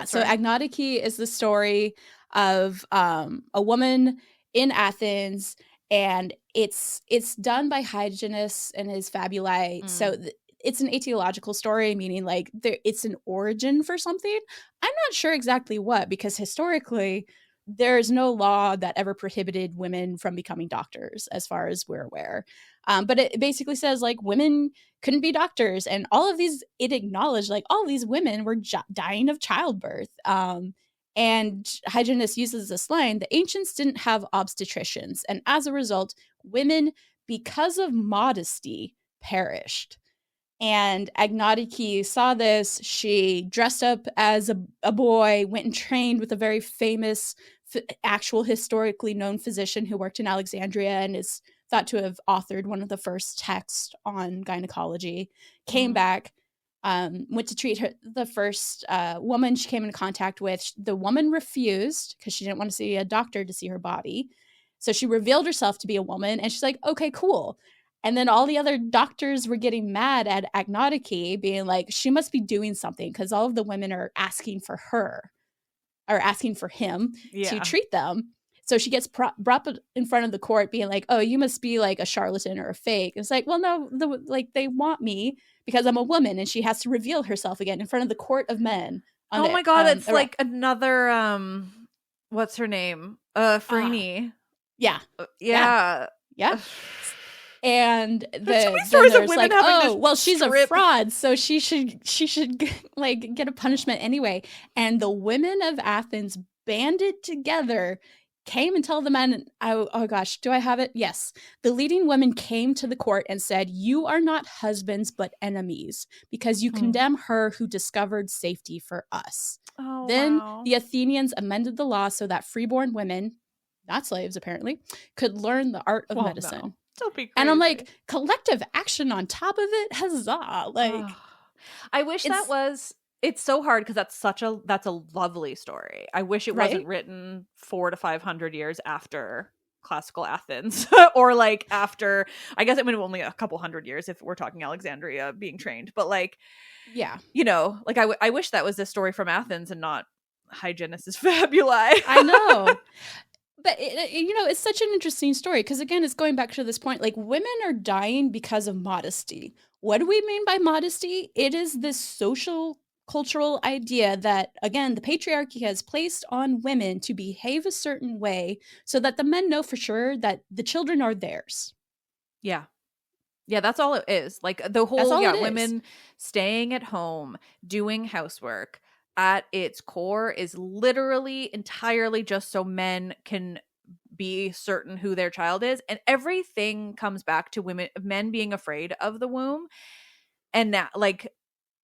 So Agnotiki is the story of a woman in Athens, and it's done by hygienists and his fabuli. So it's an etiological story, meaning like it's an origin for something. I'm not sure exactly what, because historically there's no law that ever prohibited women from becoming doctors as far as we're aware. But it basically says like women couldn't be doctors, and all of these, it acknowledged like all these women were dying of childbirth. And hygienist uses this line: the ancients didn't have obstetricians, and as a result, women, because of modesty, perished. And Agnotiki saw this. She dressed up as a boy, went and trained with a very famous, actual historically known physician who worked in Alexandria and is thought to have authored one of the first texts on gynecology. Came back, went to treat the first woman she came in contact with. The woman refused because she didn't want to see a doctor to see her body. So she revealed herself to be a woman, and she's like, okay, cool. And then all the other doctors were getting mad at Agnotiki, being like, she must be doing something because all of the women are asking for her or asking for him to treat them. So she gets brought in front of the court being like, oh, you must be like a charlatan or a fake. And it's like, well, no, they want me because I'm a woman, and she has to reveal herself again in front of the court of men.
Oh my God, it's like another, what's her name? Freeney.
Yeah.
Yeah.
And
there's like,
oh, well, she's a fraud, so she should like get a punishment anyway. And the women of Athens banded together, came and told the men, oh gosh, do I have it? Yes. The leading women came to the court and said, you are not husbands, but enemies, because you condemn her who discovered safety for us.
Oh,
then
wow.
The Athenians amended the law so that freeborn women, not slaves apparently, could learn the art of medicine.
No. Don't be crazy.
And I'm like, collective action on top of it, huzzah! Like,
I wish that was. It's so hard because that's a lovely story. I wish it wasn't written 400 to 500 years after classical Athens, or like after. I guess it would have only a couple hundred years if we're talking Alexandria being trained. But like, you know, like I wish that was this story from Athens and not hygienist's fabuli.
I know. But, it's such an interesting story because, again, it's going back to this point, like, women are dying because of modesty. What do we mean by modesty? It is this social cultural idea that, again, the patriarchy has placed on women to behave a certain way so that the men know for sure that the children are theirs.
Yeah. Yeah, that's all it is. Like the
That's
whole,
all it is.
women staying at home, doing housework at its core is literally entirely just so men can be certain who their child is. And everything comes back to men being afraid of the womb. And now, like,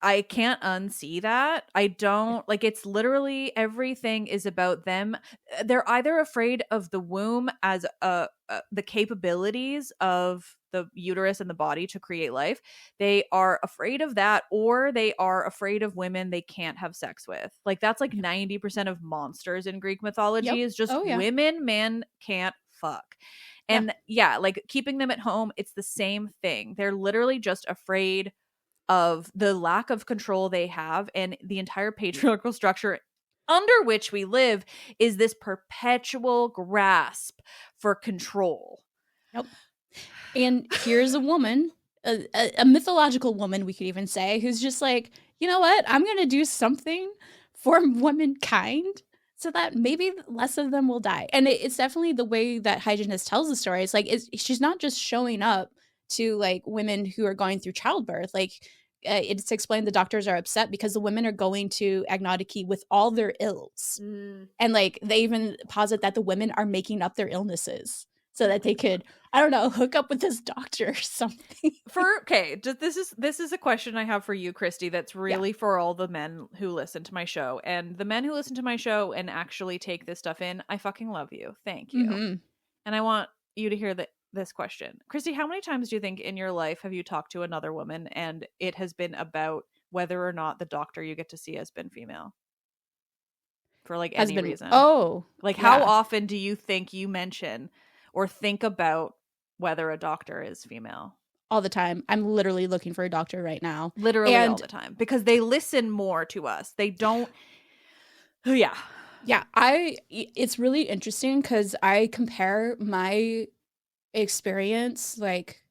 I can't unsee that. I don't like it's literally everything is about them. They're either afraid of the womb as the capabilities of the uterus and the body to create life. They are afraid of that, or they are afraid of women they can't have sex with. Like that's like 90% of monsters in Greek mythology is just women man can't fuck. And like keeping them at home, it's the same thing. They're literally just afraid of the lack of control they have, and the entire patriarchal structure under which we live is this perpetual grasp for control.
Yep. And here's a woman, a mythological woman, we could even say, who's just like, you know what? I'm going to do something for womankind so that maybe less of them will die. And it's definitely the way that hygienist tells the story. It's like, she's not just showing up to like women who are going through childbirth. Like it's explained the doctors are upset because the women are going to Agnostici with all their ills. And like they even posit that the women are making up their illnesses so that they could, I don't know, hook up with this doctor or something.
This is a question I have for you, Kristi, that's really for all the men who listen to my show. And the men who listen to my show and actually take this stuff in, I fucking love you. Thank you. Mm-hmm. And I want you to hear this question. Kristi, how many times do you think in your life have you talked to another woman and it has been about whether or not the doctor you get to see has been female? For like any reason.
Oh.
Like how often do you think you mention or think about whether a doctor is female?
All the time. I'm literally looking for a doctor right now.
Literally all the time. Because they listen more to us. They don't. Yeah.
Yeah. It's really interesting because I compare my experience like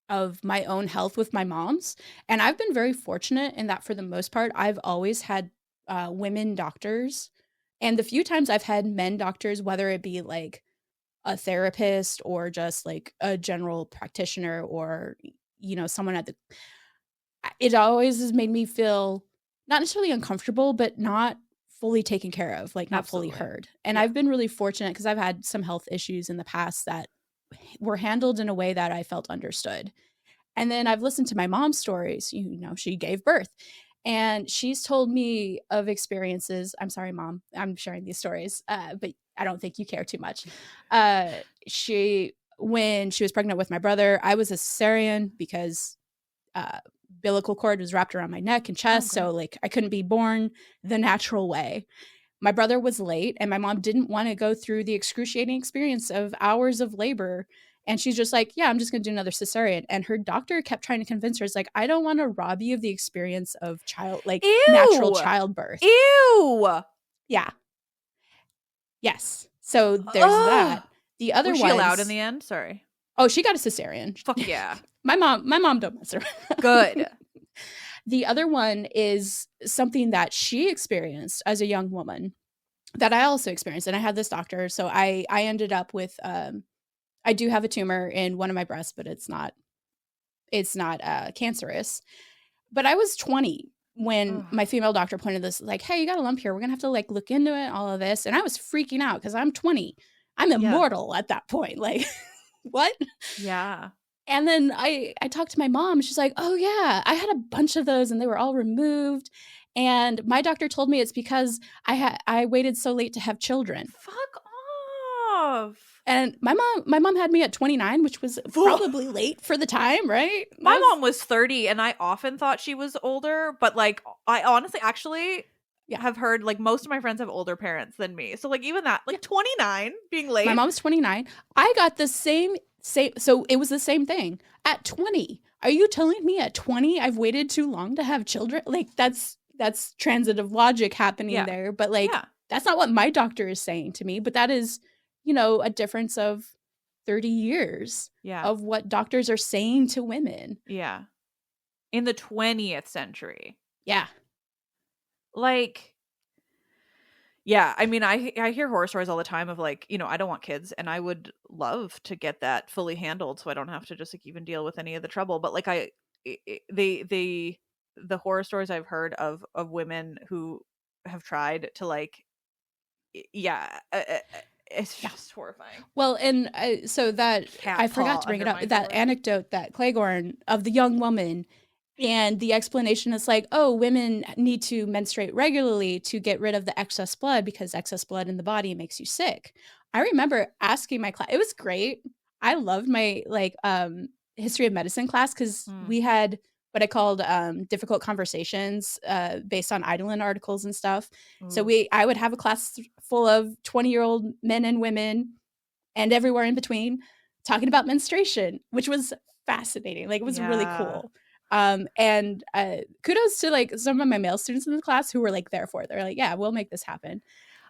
of my own health with my mom's, and I've been very fortunate in that for the most part I've always had women doctors, and the few times I've had men doctors, whether it be like a therapist or just like a general practitioner or you know someone at the, it always has made me feel not necessarily uncomfortable but not fully taken care of, like not fully heard. And I've been really fortunate because I've had some health issues in the past that were handled in a way that I felt understood. And then I've listened to my mom's stories. You know, she gave birth and she's told me of experiences. I'm sorry, Mom, I'm sharing these stories, but I don't think you care too much. When she was pregnant with my brother, I was a cesarean because umbilical cord was wrapped around my neck and chest. So like I couldn't be born the natural way. My brother was late and my mom didn't want to go through the excruciating experience of hours of labor. And she's just like, yeah, I'm just going to do another cesarean. And her doctor kept trying to convince her, it's like, I don't want to rob you of the experience of natural childbirth.
Ew.
Yeah. Yes. So there's that. The other one. Was
she allowed in the end? Sorry.
Oh, she got a cesarean.
Fuck yeah.
My mom don't mess around.
Good.
The other one is something that she experienced as a young woman that I also experienced. And I had this doctor. So I ended up with, I do have a tumor in one of my breasts, but it's not cancerous. But I was 20 when my female doctor pointed this, like, hey, you got a lump here. We're going to have to like look into it, all of this. And I was freaking out because I'm 20. I'm immortal at that point. Like, what?
Yeah.
And then I talked to my mom. She's like, oh, yeah, I had a bunch of those and they were all removed. And my doctor told me it's because I waited so late to have children.
Fuck off.
And my mom had me at 29, which was probably late for the time, right?
My mom was 30 and I often thought she was older. But like I honestly actually have heard like most of my friends have older parents than me. So like even that, like 29 being late.
My mom's 29. I got the same, so it was the same thing at 20. Are you telling me at 20 I've waited too long to have children? Like that's transitive logic happening there. But like that's not what my doctor is saying to me. But that is, you know, a difference of 30 years of what doctors are saying to women.
Yeah. In the 20th century.
Yeah.
like, yeah, I mean, I hear horror stories all the time of like, you know, I don't want kids and I would love to get that fully handled so I don't have to just like even deal with any of the trouble. But like the horror stories I've heard of women who have tried to like, yeah, it's just horrifying.
Well, and so that I forgot to bring it up, that anecdote that Cleghorn of the young woman, and the explanation is like, oh, women need to menstruate regularly to get rid of the excess blood because excess blood in the body makes you sick. I remember asking my class, it was great. I loved my like history of medicine class because we had what I called difficult conversations based on EIDOLON articles and stuff. So I would have a class full of 20-year-old men and women and everywhere in between talking about menstruation, which was fascinating. Like, it was really cool. And kudos to like some of my male students in the class who were like there for it. They're like, yeah, we'll make this happen.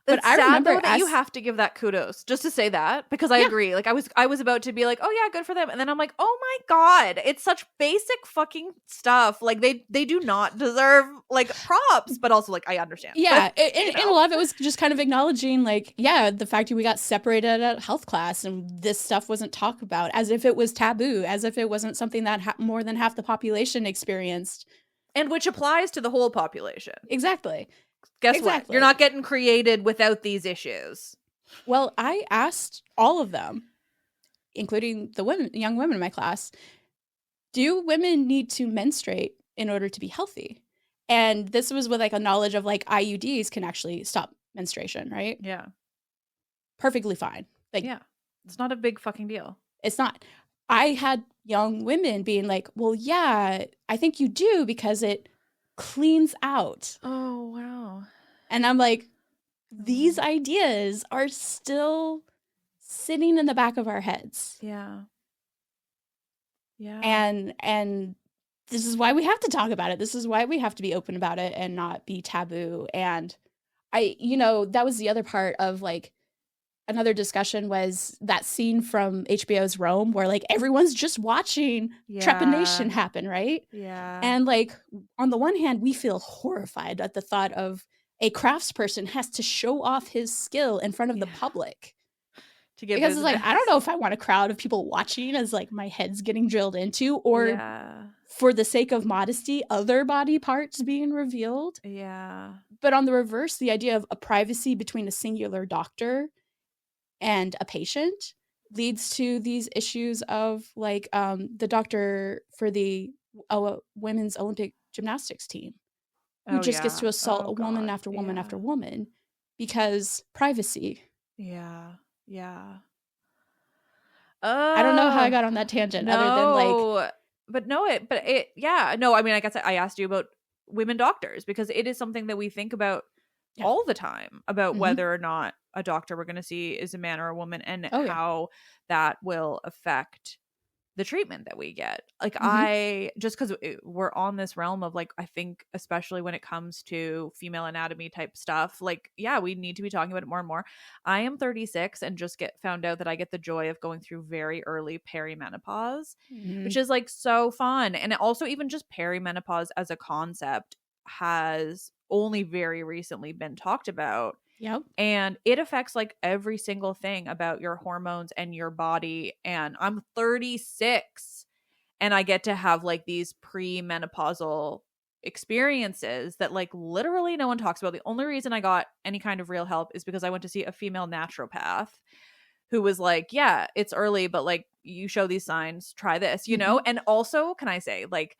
But
it's sad though that you have to give that kudos just to say that, because I agree. Like I was about to be like, oh yeah, good for them, and then I'm like, oh my god, it's such basic fucking stuff. Like they do not deserve like props, but also like I understand.
Yeah,
but,
and a lot of it was just kind of acknowledging like, yeah, the fact that we got separated at health class and this stuff wasn't talked about, as if it was taboo, as if it wasn't something that more than half the population experienced,
and which applies to the whole population.
Exactly.
Guess what? You're not getting created without these issues.
Well, I asked all of them, including the young women in my class, do women need to menstruate in order to be healthy? And this was with like a knowledge of like IUDs can actually stop menstruation, right?
Yeah.
Perfectly fine. Like,
yeah. It's not a big fucking deal.
It's not. I had young women being like, well, yeah, I think you do because it cleans out.
Oh, wow.
And I'm like, these ideas are still sitting in the back of our heads.
Yeah. Yeah.
And this is why we have to talk about it. This is why we have to be open about it and not be taboo. And that was the other part of like another discussion was that scene from HBO's Rome where like everyone's just watching trepanation happen, right?
Yeah.
And like on the one hand, we feel horrified at the thought of a craftsperson has to show off his skill in front of the public. Because it's like, I don't know if I want a crowd of people watching as like my head's getting drilled into, or for the sake of modesty, other body parts being revealed.
Yeah.
But on the reverse, the idea of a privacy between a singular doctor and a patient leads to these issues of like the doctor for the women's Olympic gymnastics team who just gets to assault a woman after woman after woman because privacy.
Yeah. Yeah.
I don't know how I got on that tangent other than like.
No, I mean, I guess I asked you about women doctors because it is something that we think about all the time about whether or not a doctor we're going to see is a man or a woman and how that will affect the treatment that we get. Like I just because we're on this realm of like, I think especially when it comes to female anatomy type stuff, like, yeah, we need to be talking about it more and more. I am 36 and just found out that I get the joy of going through very early perimenopause, which is like so fun. And also even just perimenopause as a concept has only very recently been talked about.
Yep.
And it affects like every single thing about your hormones and your body. And I'm 36 and I get to have like these pre-menopausal experiences that like literally no one talks about. The only reason I got any kind of real help is because I went to see a female naturopath who was like, yeah, it's early, but like you show these signs, try this, you know? And also, can I say like,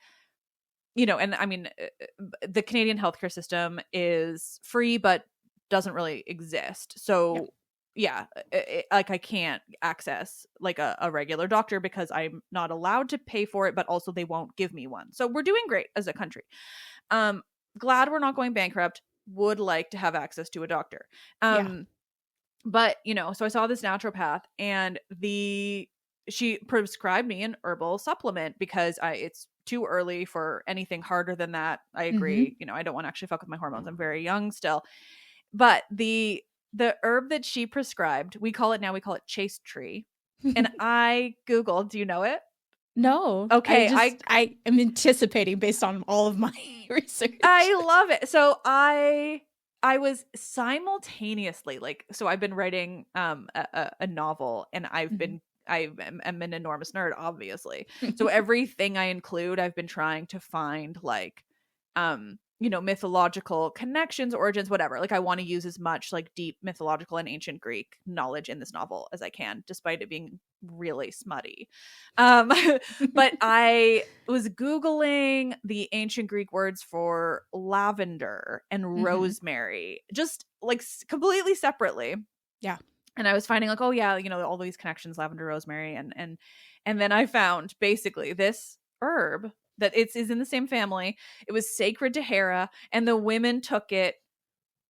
and I mean, the Canadian healthcare system is free, but doesn't really exist. So like I can't access like a regular doctor because I'm not allowed to pay for it, but also they won't give me one. So we're doing great as a country. Glad we're not going bankrupt. Would like to have access to a doctor. But so I saw this naturopath and she prescribed me an herbal supplement because it's too early for anything harder than that. I agree. I don't want to actually fuck with my hormones. I'm very young still. But the herb that she prescribed, we call it chaste tree. And I Googled, do you know it?
No.
Okay,
I am anticipating based on all of my research.
I love it. So I was simultaneously like, so I've been writing a novel, and I'm an enormous nerd, obviously. So everything I include, I've been trying to find like mythological connections, origins, whatever. Like I want to use as much like deep mythological and ancient Greek knowledge in this novel as I can, despite it being really smutty. But I was Googling the ancient Greek words for lavender and rosemary, just like completely separately.
Yeah.
And I was finding like, oh yeah, all these connections, lavender, rosemary, and then I found basically this herb that is in the same family. It was sacred to Hera, and the women took it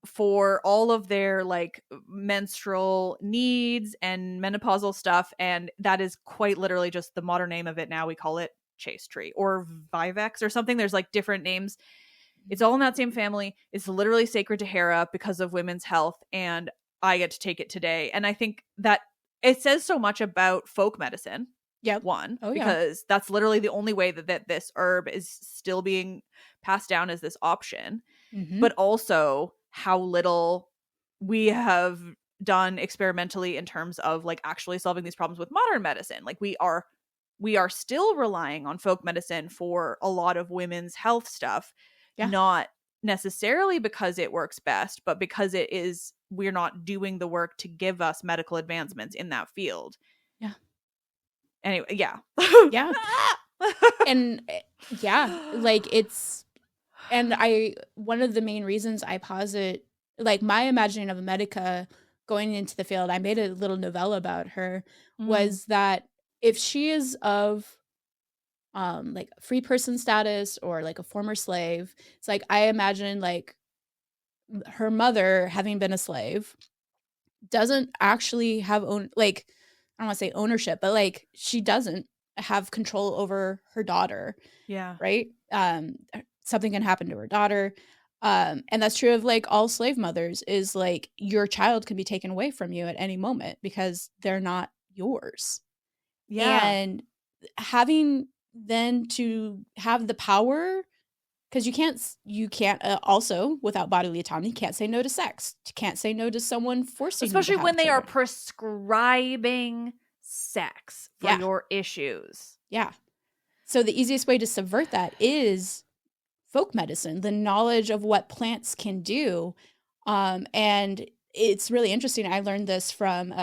for all of their like menstrual needs and menopausal stuff, and that is quite literally just the modern name of it. Now we call it chaste tree or vivex or something. There's like different names. It's all in that same family. It's literally sacred to Hera because of women's health, and I get to take it today. And I think that it says so much about folk medicine.
Yeah.
Because that's literally the only way that this herb is still being passed down as this option. But also how little we have done experimentally in terms of like actually solving these problems with modern medicine. Like we are still relying on folk medicine for a lot of women's health stuff, not necessarily because it works best, but because we're not doing the work to give us medical advancements in that field.
Yeah.
Anyway, yeah.
Yeah. And like one of the main reasons I posit, like my imagining of a medica going into the field, I made a little novella about her, was that if she is of like free person status or like a former slave, it's like I imagine like her mother, having been a slave, doesn't actually have like, I don't want to say ownership, but like she doesn't have control over her daughter.
Yeah.
Right. Something can happen to her daughter. And that's true of like all slave mothers, is like your child can be taken away from you at any moment because they're not yours.
Yeah.
And having then to have the power, because you can't also, without bodily autonomy, you can't say no to sex. You can't say no to someone forcing you to
especially
have
when they are
children.
prescribing sex for your issues.
Yeah. So the easiest way to subvert that is folk medicine, the knowledge of what plants can do. And it's really interesting. I learned this from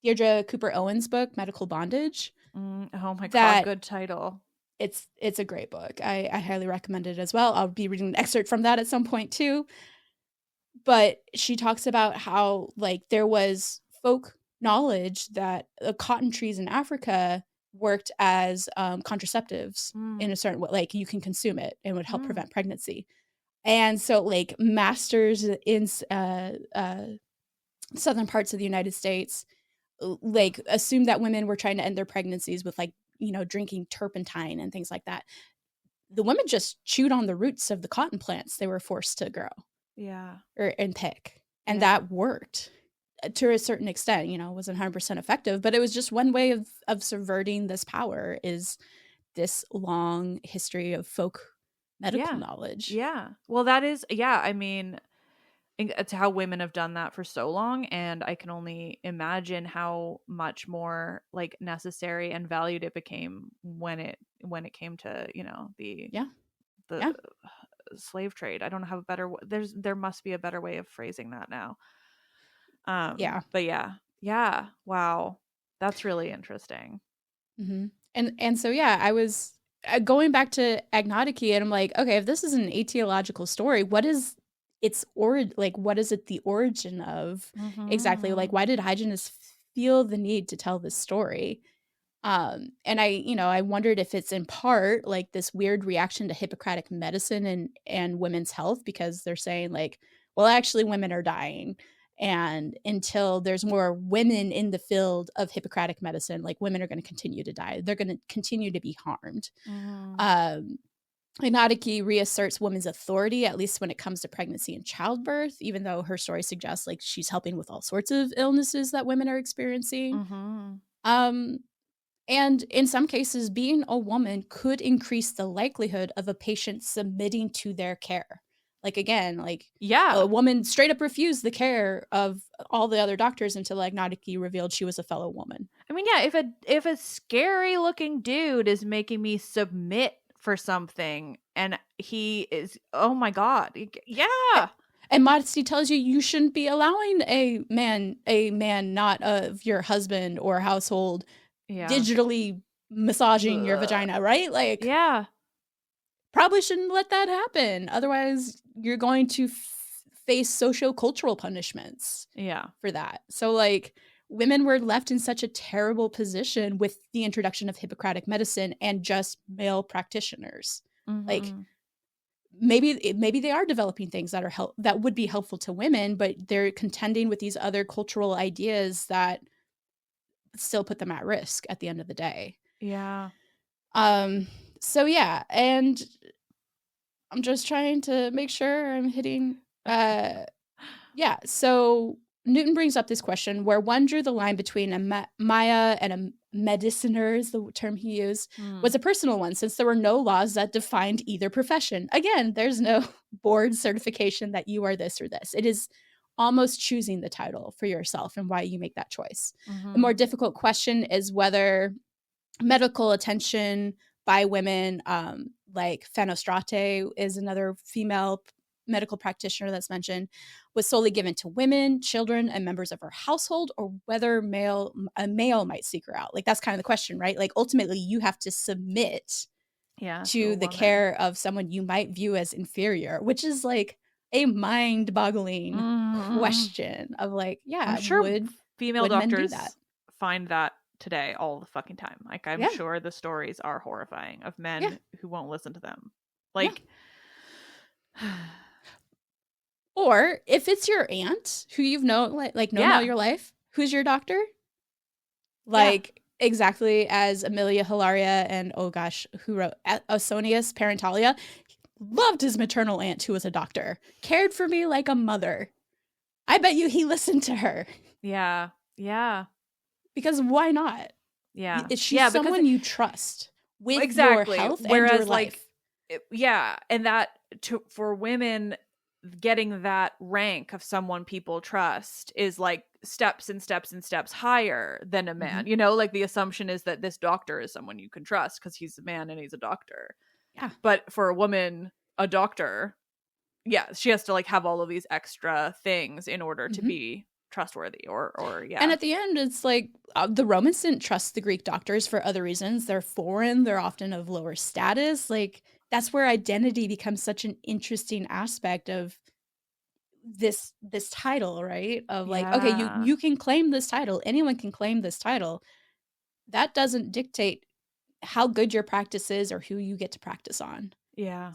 Deirdre Cooper Owens' book, Medical Bondage.
Oh my God, good title.
It's a great book. I highly recommend it as well. I'll be reading an excerpt from that at some point too. But she talks about how like there was folk knowledge that cotton trees in Africa worked as contraceptives in a certain way. Like you can consume it and would help prevent pregnancy. And so like masters in southern parts of the United States like assumed that women were trying to end their pregnancies with like, drinking turpentine and things like that. The women just chewed on the roots of the cotton plants they were forced to grow.
Yeah.
And pick. And that worked to a certain extent. It wasn't 100% effective, but it was just one way of subverting this power, is this long history of folk medical knowledge.
Yeah. Well, that is, I mean, it's how women have done that for so long, and I can only imagine how much more like necessary and valued it became when it came to the slave trade. I don't have a better there must be a better way of phrasing that now. But yeah, wow, that's really interesting.
And so I was going back to agnosticy, and I'm like, okay, if this is an etiological story, what is its what is it the origin of exactly? Like, why did hygienists feel the need to tell this story? And I wondered if it's in part like this weird reaction to Hippocratic medicine and women's health, because they're saying like, well, actually women are dying, and until there's more women in the field of Hippocratic medicine, like women are going to continue to die. They're going to continue to be harmed. Agnosticy reasserts women's authority, at least when it comes to pregnancy and childbirth, even though her story suggests like she's helping with all sorts of illnesses that women are experiencing. And in some cases, being a woman could increase the likelihood of a patient submitting to their care. Like, again, like
Yeah.
a woman straight up refused the care of all the other doctors until Agnostically revealed she was a fellow woman.
I mean, yeah, if a scary looking dude is making me submit for something and he is, oh my God. Yeah.
And modesty tells you you shouldn't be allowing a man not of your husband or household digitally massaging your vagina, right? Like,
yeah,
probably shouldn't let that happen. Otherwise, you're going to face socio-cultural punishments.
Yeah.
For that. So, like, women were left in such a terrible position with the introduction of Hippocratic medicine and just male practitioners.
Mm-hmm.
Like, maybe they are developing things that are that would be helpful to women, but they're contending with these other cultural ideas that still put them at risk at the end of the day.
Yeah.
So yeah, and I'm just trying to make sure I'm hitting yeah, so Newton brings up this question where one drew the line between a Maya and a mediciner, is the term he used, was a personal one, since there were no laws that defined either profession. Again, there's no board certification that you are this or this. It is almost choosing the title for yourself and why you make that choice.
Mm-hmm.
The more difficult question is whether medical attention by women, like Fenostrate is another female medical practitioner that's mentioned, was solely given to women, children, and members of her household, or whether a male might seek her out. Like, that's kind of the question, right? Like, ultimately, you have to submit to the care of someone you might view as inferior, which is like a mind-boggling question of like, yeah,
I'm sure
would
female doctors find that today all the fucking time. Like, I'm sure the stories are horrifying of men who won't listen to them. Like,
or if it's your aunt who you've known all your life, who's your doctor? Like, exactly as Amelia Hilaria and, oh gosh, who wrote Ausonius Parentalia, loved his maternal aunt who was a doctor, cared for me like a mother. I bet you he listened to her. Yeah. Yeah. Because why not?
Yeah.
She's someone you trust with your health and your life.
And that for women, getting that rank of someone people trust is like steps and steps and steps higher than a man. You know, like the assumption is that this doctor is someone you can trust because he's a man and he's a doctor. Yeah. But for a woman, a doctor, she has to like have all of these extra things in order to be trustworthy or.
And at the end, it's like the Romans didn't trust the Greek doctors for other reasons. They're foreign. They're often of lower status. Like, that's where identity becomes such an interesting aspect of this title, right? Of like, okay, you can claim this title. Anyone can claim this title. That doesn't dictate how good your practice is or who you get to practice on. Yeah.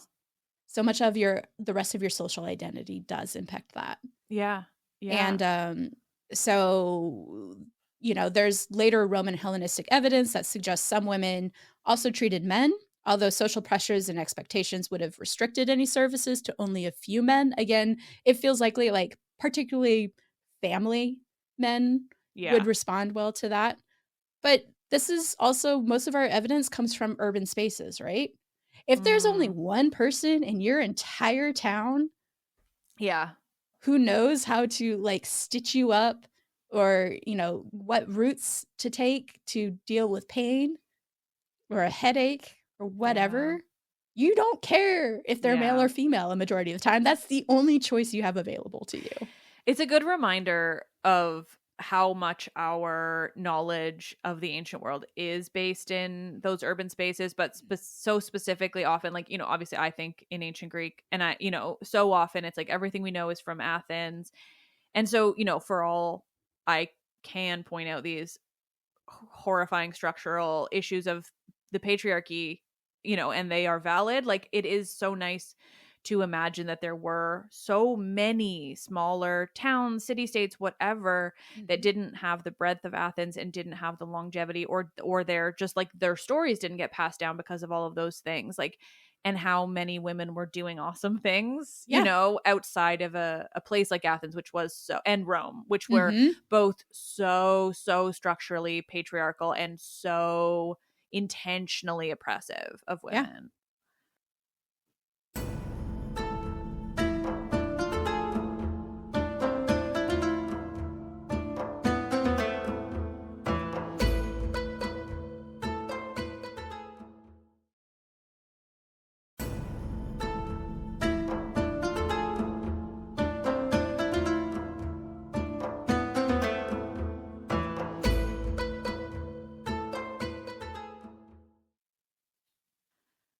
So much of the rest of your social identity does impact that. Yeah. Yeah. And so, you know, there's later Roman Hellenistic evidence that suggests some women also treated men, although social pressures and expectations would have restricted any services to only a few men. Again, it feels likely, like, particularly family men would respond well to that. But this is also, most of our evidence comes from urban spaces, right? If there's only one person in your entire town who knows how to, like, stitch you up or, you know, what routes to take to deal with pain or a headache or whatever, you don't care if they're male or female a majority of the time. That's the only choice you have available to you.
It's a good reminder of how much our knowledge of the ancient world is based in those urban spaces, but so specifically often, like, you know, obviously I think in ancient Greek, and I, you know, so often it's like everything we know is from Athens. And so, you know, for all I can point out these horrifying structural issues of the patriarchy, you know, and they are valid. Like, it is so nice to imagine that there were so many smaller towns, city-states, whatever, that didn't have the breadth of Athens and didn't have the longevity, or their just like their stories didn't get passed down because of all of those things. Like, and how many women were doing awesome things,
Yeah.
you know, outside of a place like Athens, which was so, and Rome, which were
Mm-hmm.
both so structurally patriarchal and so intentionally oppressive of
Yeah.
women.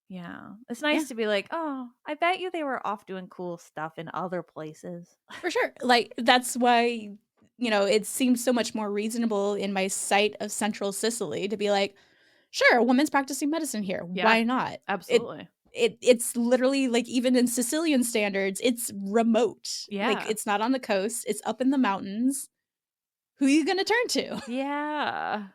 Yeah. It's nice
Yeah.
to be like, oh, I bet you they were off doing cool stuff in other places.
For sure. Like, that's why, you know, it seems so much more reasonable in my site of Central Sicily to be like, sure, a woman's practicing medicine here.
Yeah,
Why not?
absolutely.
It's literally like, even in Sicilian standards, it's remote.
Yeah.
Like, it's not on the coast. It's up in the mountains. Who are you going to turn to?
Yeah.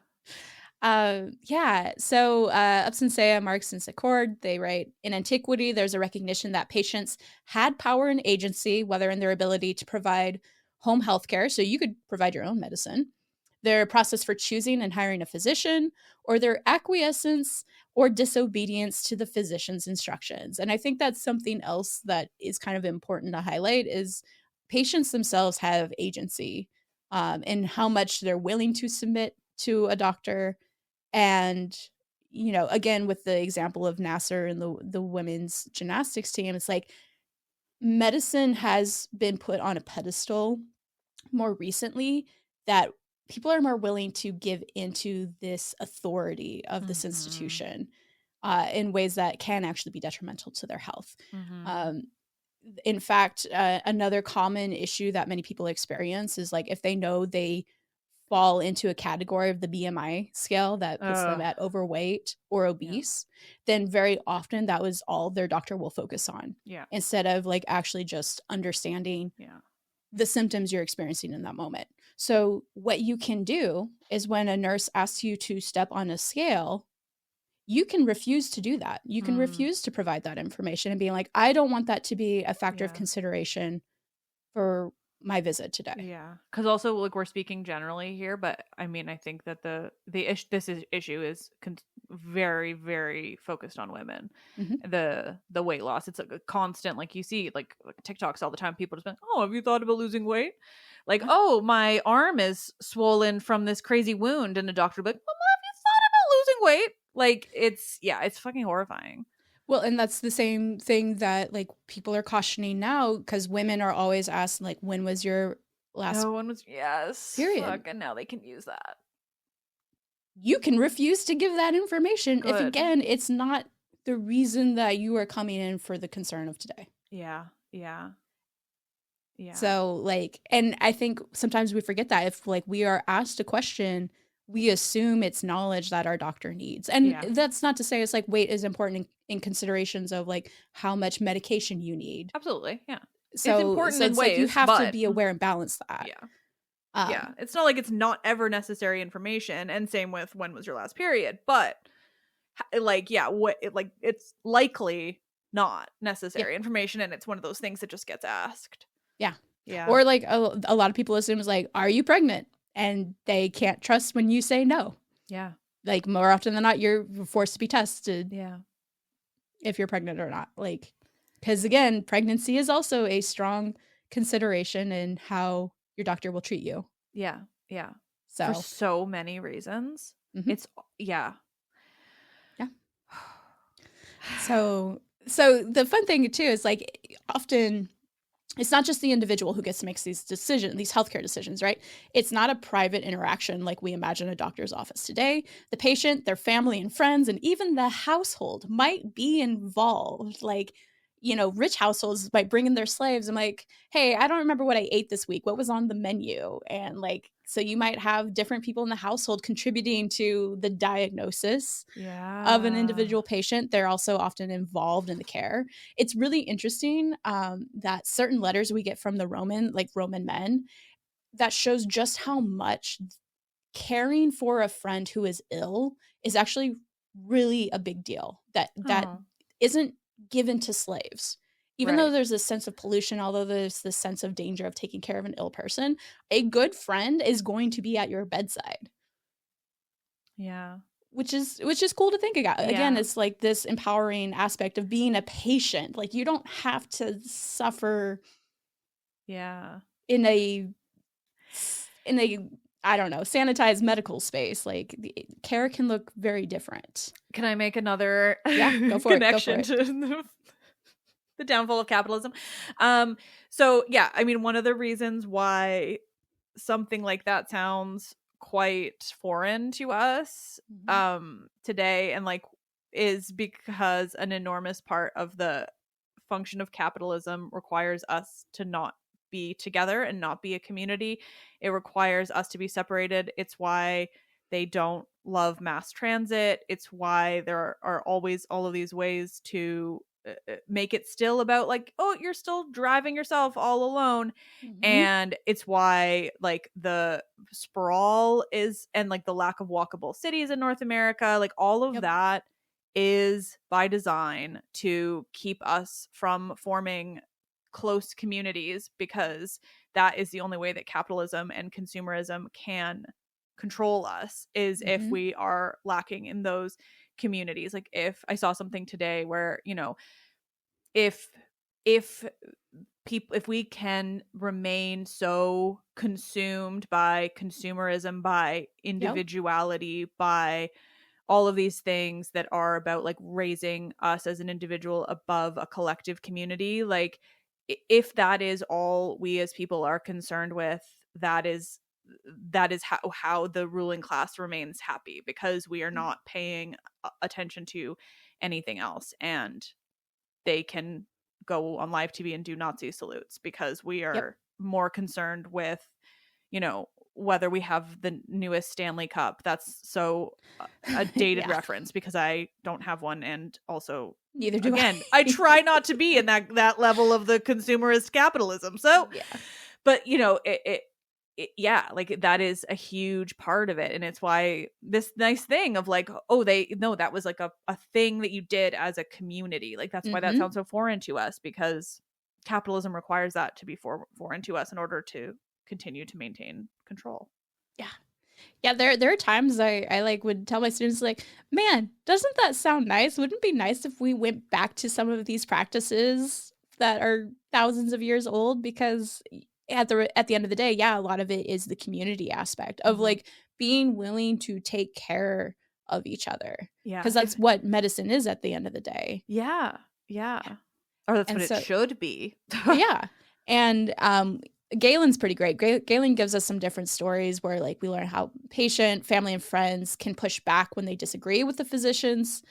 Yeah. So Upson-Saia, Marx, and Secord, they write, in antiquity, there's a recognition that patients had power and agency, whether in their ability to provide home health care, so you could provide your own medicine, their process for choosing and hiring a physician, or their acquiescence or disobedience to the physician's instructions. And I think that's something else that is kind of important to highlight, is patients themselves have agency in how much they're willing to submit to a doctor. And, you know, again, with the example of Nasser and the women's gymnastics team, it's like medicine has been put on a pedestal more recently, that people are more willing to give into this authority of this institution in ways that can actually be detrimental to their health. In fact, another common issue that many people experience is like, if they know they fall into a category of the BMI scale that puts them at overweight or obese, then very often that was all their doctor will focus on.
Yeah.
Instead of like actually just understanding the symptoms you're experiencing in that moment. So what you can do is, when a nurse asks you to step on a scale, you can refuse to do that. You can refuse to provide that information and be like, I don't want that to be a factor of consideration for my visit today.
Yeah. Because also, like, we're speaking generally here, but I mean, I think that this issue is very, very focused on women. The weight loss, it's like a constant, like, you see like TikToks all the time, people just being, oh, have you thought about losing weight? Like, oh, my arm is swollen from this crazy wound, and a doctor will be like, well, have you thought about losing weight? Like, it's fucking horrifying.
Well, and that's the same thing that like people are cautioning now, because women are always asked, like, when was your last period?
Fuck, and now they can use that.
You can refuse to give that information if, again, it's not the reason that you are coming in for the concern of today.
Yeah.
So like, and I think sometimes we forget that if like we are asked a question, we assume it's knowledge that our doctor needs. And that's not to say it's like weight is important in considerations of like how much medication you need.
Absolutely. Yeah.
So
it's important in
ways,
like
you have to be aware and balance that.
Yeah. It's not like it's not ever necessary information. And same with when was your last period. But like, it's likely not necessary information. And it's one of those things that just gets asked. Yeah.
Or like a lot of people assume is like, are you pregnant? And they can't trust when you say no.
Yeah.
Like, more often than not, you're forced to be tested.
Yeah.
If you're pregnant or not. Like, because again, pregnancy is also a strong consideration in how your doctor will treat you.
Yeah.
So
for so many reasons. It's
So the fun thing too is like, often it's not just the individual who gets to make these decisions, these healthcare decisions, right? It's not a private interaction like we imagine a doctor's office today. The patient, their family and friends, and even the household might be involved. Like, you know, rich households might bring in their slaves. I'm like, hey, I don't remember what I ate this week. What was on the menu? And like, so you might have different people in the household contributing to the diagnosis of an individual patient. They're also often involved in the care. It's really interesting that certain letters we get from the Roman men, that shows just how much caring for a friend who is ill is actually really a big deal. That isn't given to slaves. Even though there's this sense of pollution, although there's this sense of danger of taking care of an ill person, a good friend is going to be at your bedside.
Yeah.
Which is cool to think about. Again,
Yeah.
it's like this empowering aspect of being a patient. Like, you don't have to suffer
Yeah.
in a I don't know, sanitized medical space. Like, the care can look very different.
Can I make another
Go for
connection
it.
to the downfall of capitalism? So yeah, I mean, one of the reasons why something like that sounds quite foreign to us today, and like, is because an enormous part of the function of capitalism requires us to not be together and not be a community. It requires us to be separated. It's why they don't love mass transit. It's why there are always all of these ways to make it still about like, oh, you're still driving yourself all alone. And it's why like the sprawl is, and like the lack of walkable cities in North America, like all of that is by design to keep us from forming close communities, because that is the only way that capitalism and consumerism can control us, is if we are lacking in those communities. Like, if I saw something today where, you know, if we can remain so consumed by consumerism, by individuality, by all of these things that are about like raising us as an individual above a collective community, like if that is all we as people are concerned with, that is how the ruling class remains happy, because we are not paying attention to anything else, and they can go on live TV and do Nazi salutes because we are more concerned with, you know, whether we have the newest Stanley Cup. That's so a dated reference, because I don't have one, and also
neither do
I try not to be in that level of the consumerist capitalism. So but you know, it like that is a huge part of it, and it's why this nice thing of like, oh, that was like a thing that you did as a community, like that's why that sounds so foreign to us, because capitalism requires that to be foreign to us in order to continue to maintain control.
There are times I like would tell my students, like, man, doesn't that sound nice? Wouldn't it be nice if we went back to some of these practices that are thousands of years old? Because at the end of the day, a lot of it is the community aspect of like being willing to take care of each other. Because that's what medicine is at the end of the day.
Or that's what it should be.
And Galen's pretty great. Galen gives us some different stories where like we learn how patient, family, and friends can push back when they disagree with the physician's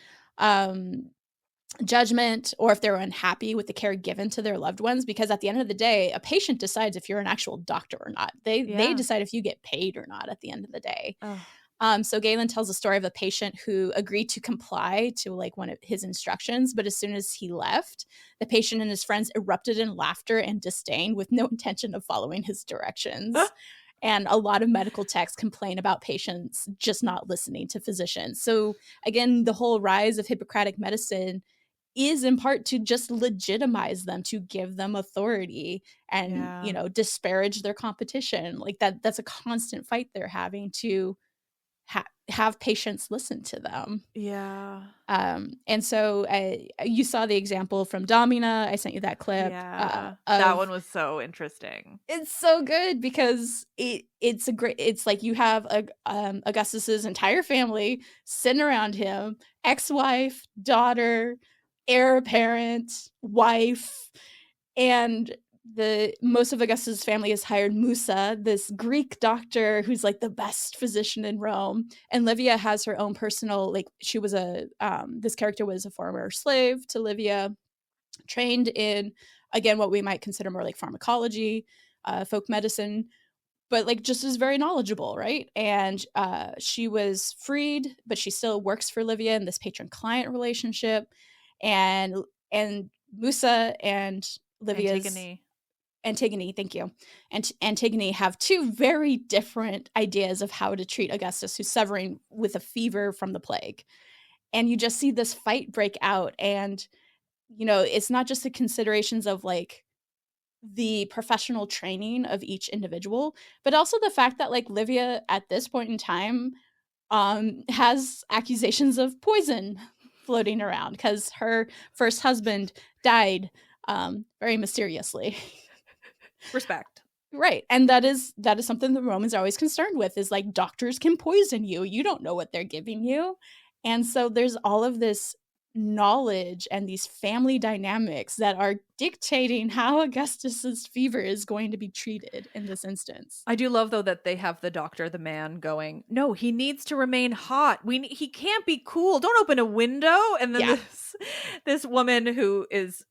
judgment, or if they're unhappy with the care given to their loved ones. Because at the end of the day, a patient decides if you're an actual doctor or not. They decide if you get paid or not at the end of the day. So Galen tells a story of a patient who agreed to comply to like one of his instructions, but as soon as he left, the patient and his friends erupted in laughter and disdain with no intention of following his directions. And a lot of medical texts complain about patients just not listening to physicians. So again, the whole rise of Hippocratic medicine is in part to just legitimize them, to give them authority and, you know, disparage their competition. Like that's a constant fight they're having to have patients listen to them. And so you saw the example from Domina. I sent you that clip.
That one was so interesting.
It's so good because it's like you have Augustus's entire family sitting around him, ex-wife, daughter, heir apparent, wife, and most of Augustus' family has hired Musa, this Greek doctor who's like the best physician in Rome. And Livia has her own personal, like she was this character was a former slave to Livia, trained in, again, what we might consider more like pharmacology, folk medicine, but like just is very knowledgeable, right? And she was freed, but she still works for Livia in this patron-client relationship. And Musa and Livia's Antigone, thank you. And Antigone have two very different ideas of how to treat Augustus, who's suffering with a fever from the plague. And you just see this fight break out. And it's not just the considerations of like the professional training of each individual, but also the fact that like Livia at this point in time has accusations of poison floating around because her first husband died very mysteriously.
Respect.
Right. And that is something the Romans are always concerned with, is like doctors can poison you. You don't know what they're giving you. And so there's all of this knowledge and these family dynamics that are dictating how Augustus's fever is going to be treated in this instance.
I do love though that they have the doctor, the man, going, no, he needs to remain hot. He can't be cool. Don't open a window. And then this woman who is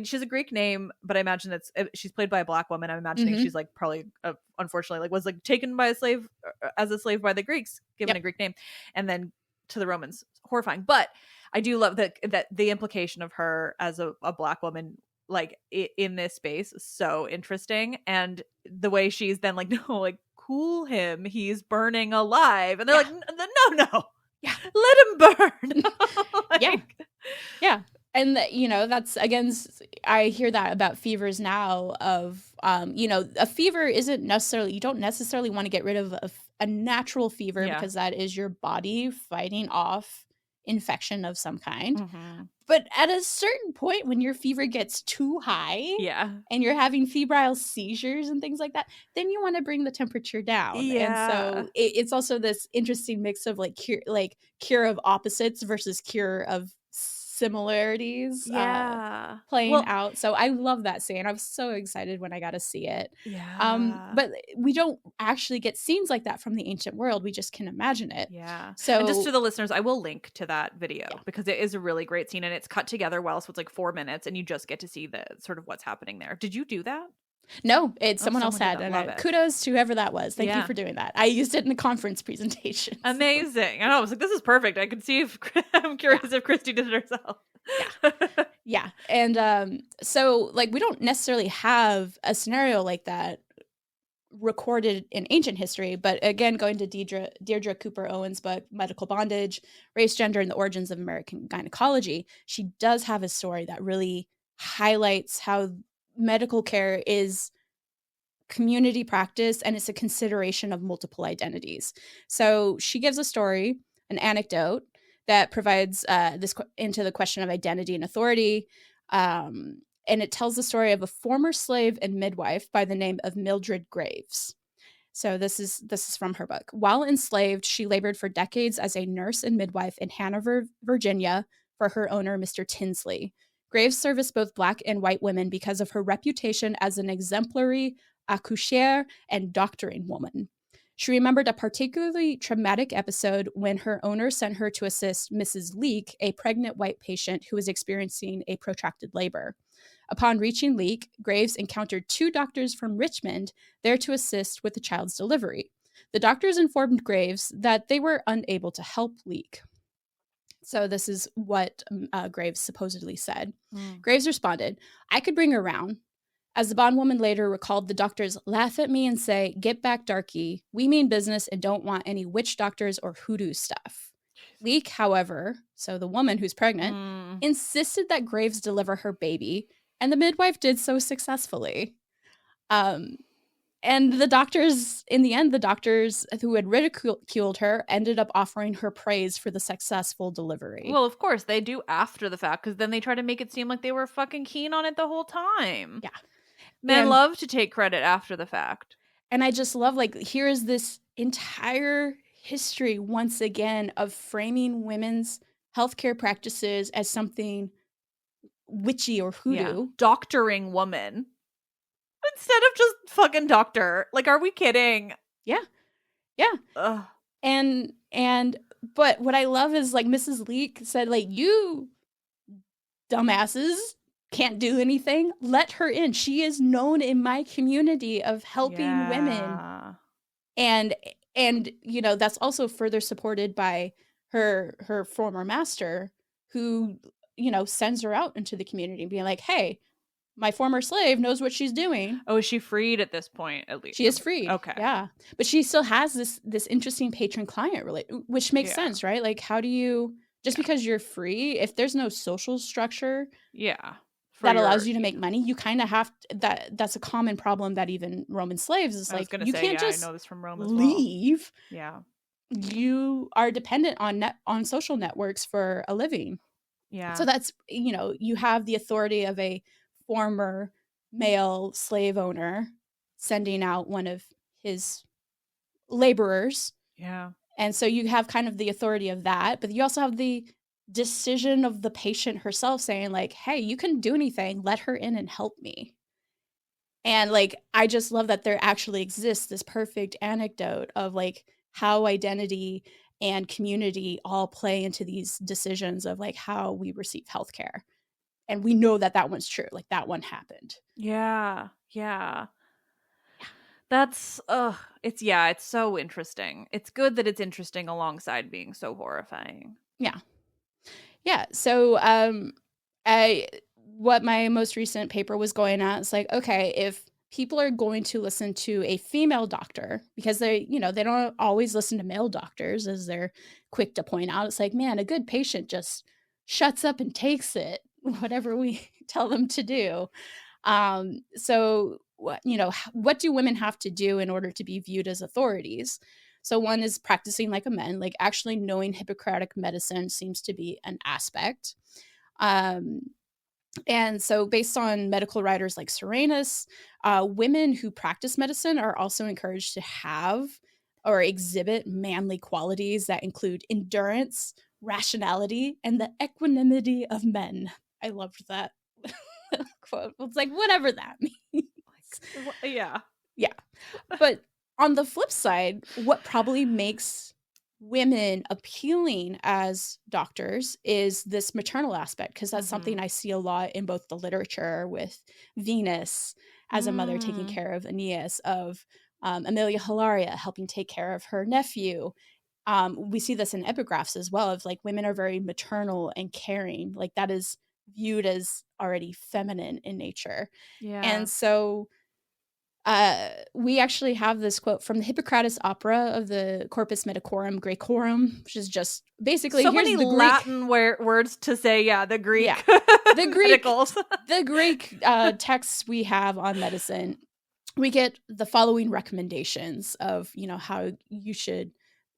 she's a Greek name, but I imagine she's played by a black woman. I'm imagining she's like probably unfortunately like was like taken by a slave as a slave by the Greeks, given a Greek name, and then to the Romans. Horrifying. But I do love that the implication of her as a black woman, like in this space, is so interesting. And the way she's then like, no, like cool him, he's burning alive. And they're like, no. Yeah. Let him burn.
Yeah. And that's, again, I hear that about fevers now of, a fever isn't necessarily, you don't necessarily want to get rid of a natural fever because that is your body fighting off infection of some kind. But at a certain point when your fever gets too high and you're having febrile seizures and things like that, then you want to bring the temperature down. And so it's also this interesting mix of like cure of opposites versus cure of similarities playing out. So I love that scene. I was so excited when I got to see it. But we don't actually get scenes like that from the ancient world. We just can imagine it. So,
and just to the listeners, I will link to that video because it is a really great scene and it's cut together well, so it's like 4 minutes and you just get to see the sort of what's happening there. Did you do that?
No, it's someone else had, and kudos to whoever that was. Thank you for doing that. I used it in a conference presentation.
Amazing. I know. I was like, this is perfect. I could see if I'm curious if Kristi did it herself.
Yeah. And so like we don't necessarily have a scenario like that recorded in ancient history, but again, going to Deirdre Cooper Owens' book, Medical Bondage, Race, Gender, and the Origins of American Gynecology, she does have a story that really highlights how medical care is community practice and it's a consideration of multiple identities. So she gives a story, an anecdote that provides this into the question of identity and authority. And it tells the story of a former slave and midwife by the name of Mildred Graves. So this is from her book. While enslaved, she labored for decades as a nurse and midwife in Hanover, Virginia, for her owner, Mr. Tinsley. Graves serviced both Black and white women because of her reputation as an exemplary accoucheur and doctoring woman. She remembered a particularly traumatic episode when her owner sent her to assist Mrs. Leek, a pregnant white patient who was experiencing a protracted labor. Upon reaching Leek, Graves encountered 2 doctors from Richmond there to assist with the child's delivery. The doctors informed Graves that they were unable to help Leek. So this is what Graves supposedly said. Graves responded, "I could bring her around." As the bondwoman later recalled, the doctors laugh at me and say, "Get back, darky. We mean business and don't want any witch doctors or hoodoo stuff." Leek, however, so the woman who's pregnant, insisted that Graves deliver her baby, and the midwife did so successfully. And the doctors, in the end, the doctors who had ridiculed her ended up offering her praise for the successful delivery.
Well, of course, they do after the fact, because then they try to make it seem like they were fucking keen on it the whole time.
Yeah.
Men love to take credit after the fact.
And I just love, like, here is this entire history, once again, of framing women's healthcare practices as something witchy or hoodoo.
Yeah. Doctoring woman. Instead of just fucking doctor. Like, are we kidding?
Yeah.
Ugh.
But what I love is, like, Mrs. Leek said, like, you dumbasses can't do anything. Let her in. She is known in my community of helping women. And you know, that's also further supported by her former master, who, you know, sends her out into the community being like, hey, my former slave knows what she's doing.
Oh, is she freed at this point, at least?
She is freed.
Okay.
Yeah. But she still has this interesting patron-client relationship, which makes sense, right? Like, how do you Just because you're free, if there's no social structure
for
that allows you to make money, you kind of have to, that's a common problem that even Roman slaves is
I was
like,
gonna
you
say,
can't
I
just
know this from Rome as well.
leave.
Yeah.
You are dependent on social networks for a living.
Yeah.
So that's, you have the authority of a former male slave owner sending out one of his laborers.
Yeah.
And so you have kind of the authority of that, but you also have the decision of the patient herself saying like, hey, you can do anything, let her in and help me. And like, I just love that there actually exists this perfect anecdote of like how identity and community all play into these decisions of like how we receive healthcare. And we know that one's true. Like that one happened.
Yeah. Yeah. That's it's so interesting. It's good that it's interesting alongside being so horrifying.
Yeah. Yeah. So what my most recent paper was going at is like, okay, if people are going to listen to a female doctor, because they don't always listen to male doctors, as they're quick to point out. It's like, man, a good patient just shuts up and takes it, whatever we tell them to do. So what do women have to do in order to be viewed as authorities? So one is practicing like a man, like actually knowing Hippocratic medicine seems to be an aspect. And so based on medical writers like Serenus, women who practice medicine are also encouraged to have or exhibit manly qualities that include endurance, rationality, and the equanimity of men. I loved that quote. It's like, whatever that means.
Yeah.
Yeah. But on the flip side, what probably makes women appealing as doctors is this maternal aspect, because that's something I see a lot in both the literature with Venus as a mother taking care of Aeneas, of Aemilia Hilaria helping take care of her nephew. We see this in epigraphs as well, of like women are very maternal and caring. Like that is viewed as already feminine in nature.
Yeah.
And so we actually have this quote from the Hippocratic opera of the Corpus Medicorum Graecorum, which is just basically
so
here's
many
the Greek
Latin words to say. Yeah, the Greek,
the Greek, the Greek texts we have on medicine. We get the following recommendations of how you should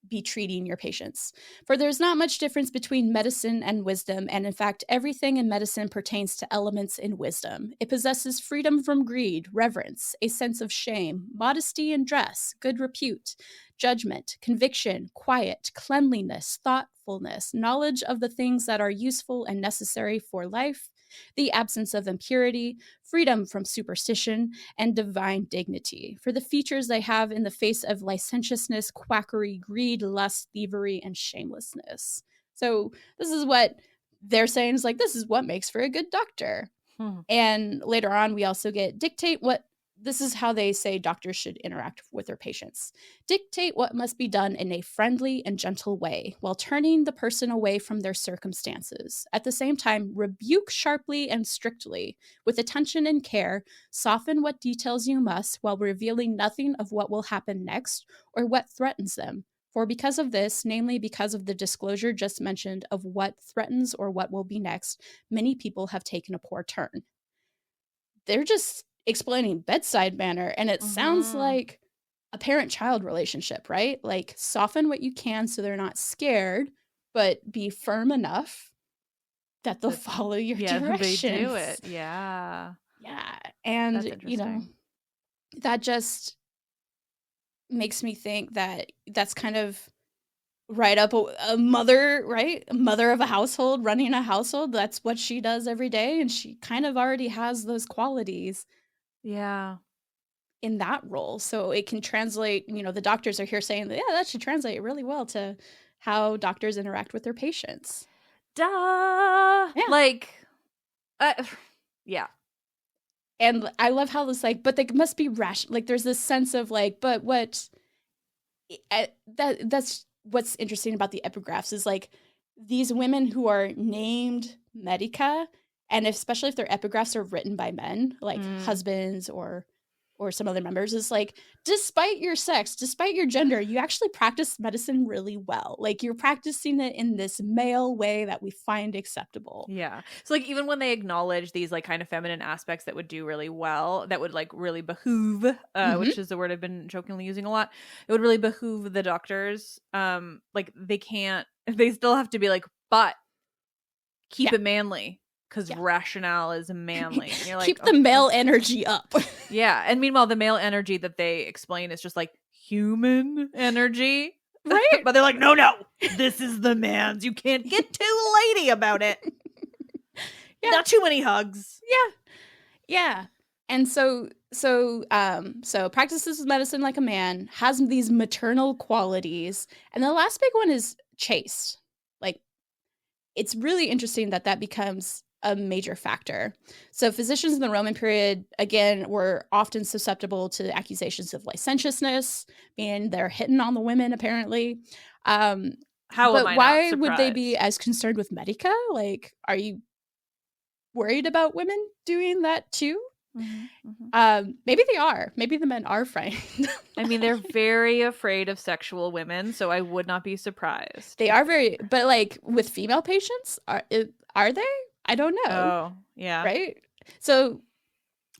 be treating your patients. For there's not much difference between medicine and wisdom, and in fact, everything in medicine pertains to elements in wisdom. It possesses freedom from greed, reverence, a sense of shame, modesty in dress, good repute, judgment, conviction, quiet, cleanliness, thoughtfulness, knowledge of the things that are useful and necessary for life, the absence of impurity, freedom from superstition, and divine dignity. For the features they have in the face of licentiousness, quackery, greed, lust, thievery, and shamelessness. So this is what they're saying is like, this is what makes for a good doctor. And later on, we also get this is how they say doctors should interact with their patients. Dictate what must be done in a friendly and gentle way, while turning the person away from their circumstances. At the same time, rebuke sharply and strictly, with attention and care, soften what details you must, while revealing nothing of what will happen next or what threatens them. For because of this, namely because of the disclosure just mentioned of what threatens or what will be next, many people have taken a poor turn. They're just explaining bedside manner, and it sounds like a parent-child relationship, right? Like soften what you can so they're not scared, but be firm enough that they'll follow your directions.
They do it. Yeah.
And that just makes me think that that's kind of right up a mother, right? A mother of a household, running a household. That's what she does every day, and she kind of already has those qualities in that role. So it can translate, the doctors are here saying that, that should translate really well to how doctors interact with their patients.
Duh.
Yeah.
Like,
And I love how this but they must be rational. Like there's this sense of but what, that's what's interesting about the epigraphs is these women who are named medica, and especially if their epigraphs are written by men, husbands or or some other members is like, despite your sex, despite your gender, you actually practice medicine really well. Like you're practicing it in this male way that we find acceptable.
Yeah. So like even when they acknowledge these like kind of feminine aspects that would do really well, that would like really behoove, which is the word I've been jokingly using a lot. It would really behoove the doctors. Like they still have to be like, but keep it manly. Because rationale is manly. And you're like,
keep the male energy up.
Yeah. And meanwhile, the male energy that they explain is just like human energy.
Right.
But they're like, no, this is the man's. You can't get too lady about it. Not too many hugs.
Yeah. And so practices medicine like a man, has these maternal qualities. And the last big one is chaste. Like, it's really interesting that becomes a major factor. So physicians in the Roman period, again, were often susceptible to accusations of licentiousness, meaning they're hitting on the women, apparently. Why would they be as concerned with medica? Like, are you worried about women doing that too? Maybe they are. Maybe the men are frightened.
I mean, they're very afraid of sexual women, so I would not be surprised.
They are but like with female patients, are they? I don't know.
Oh, yeah.
Right? So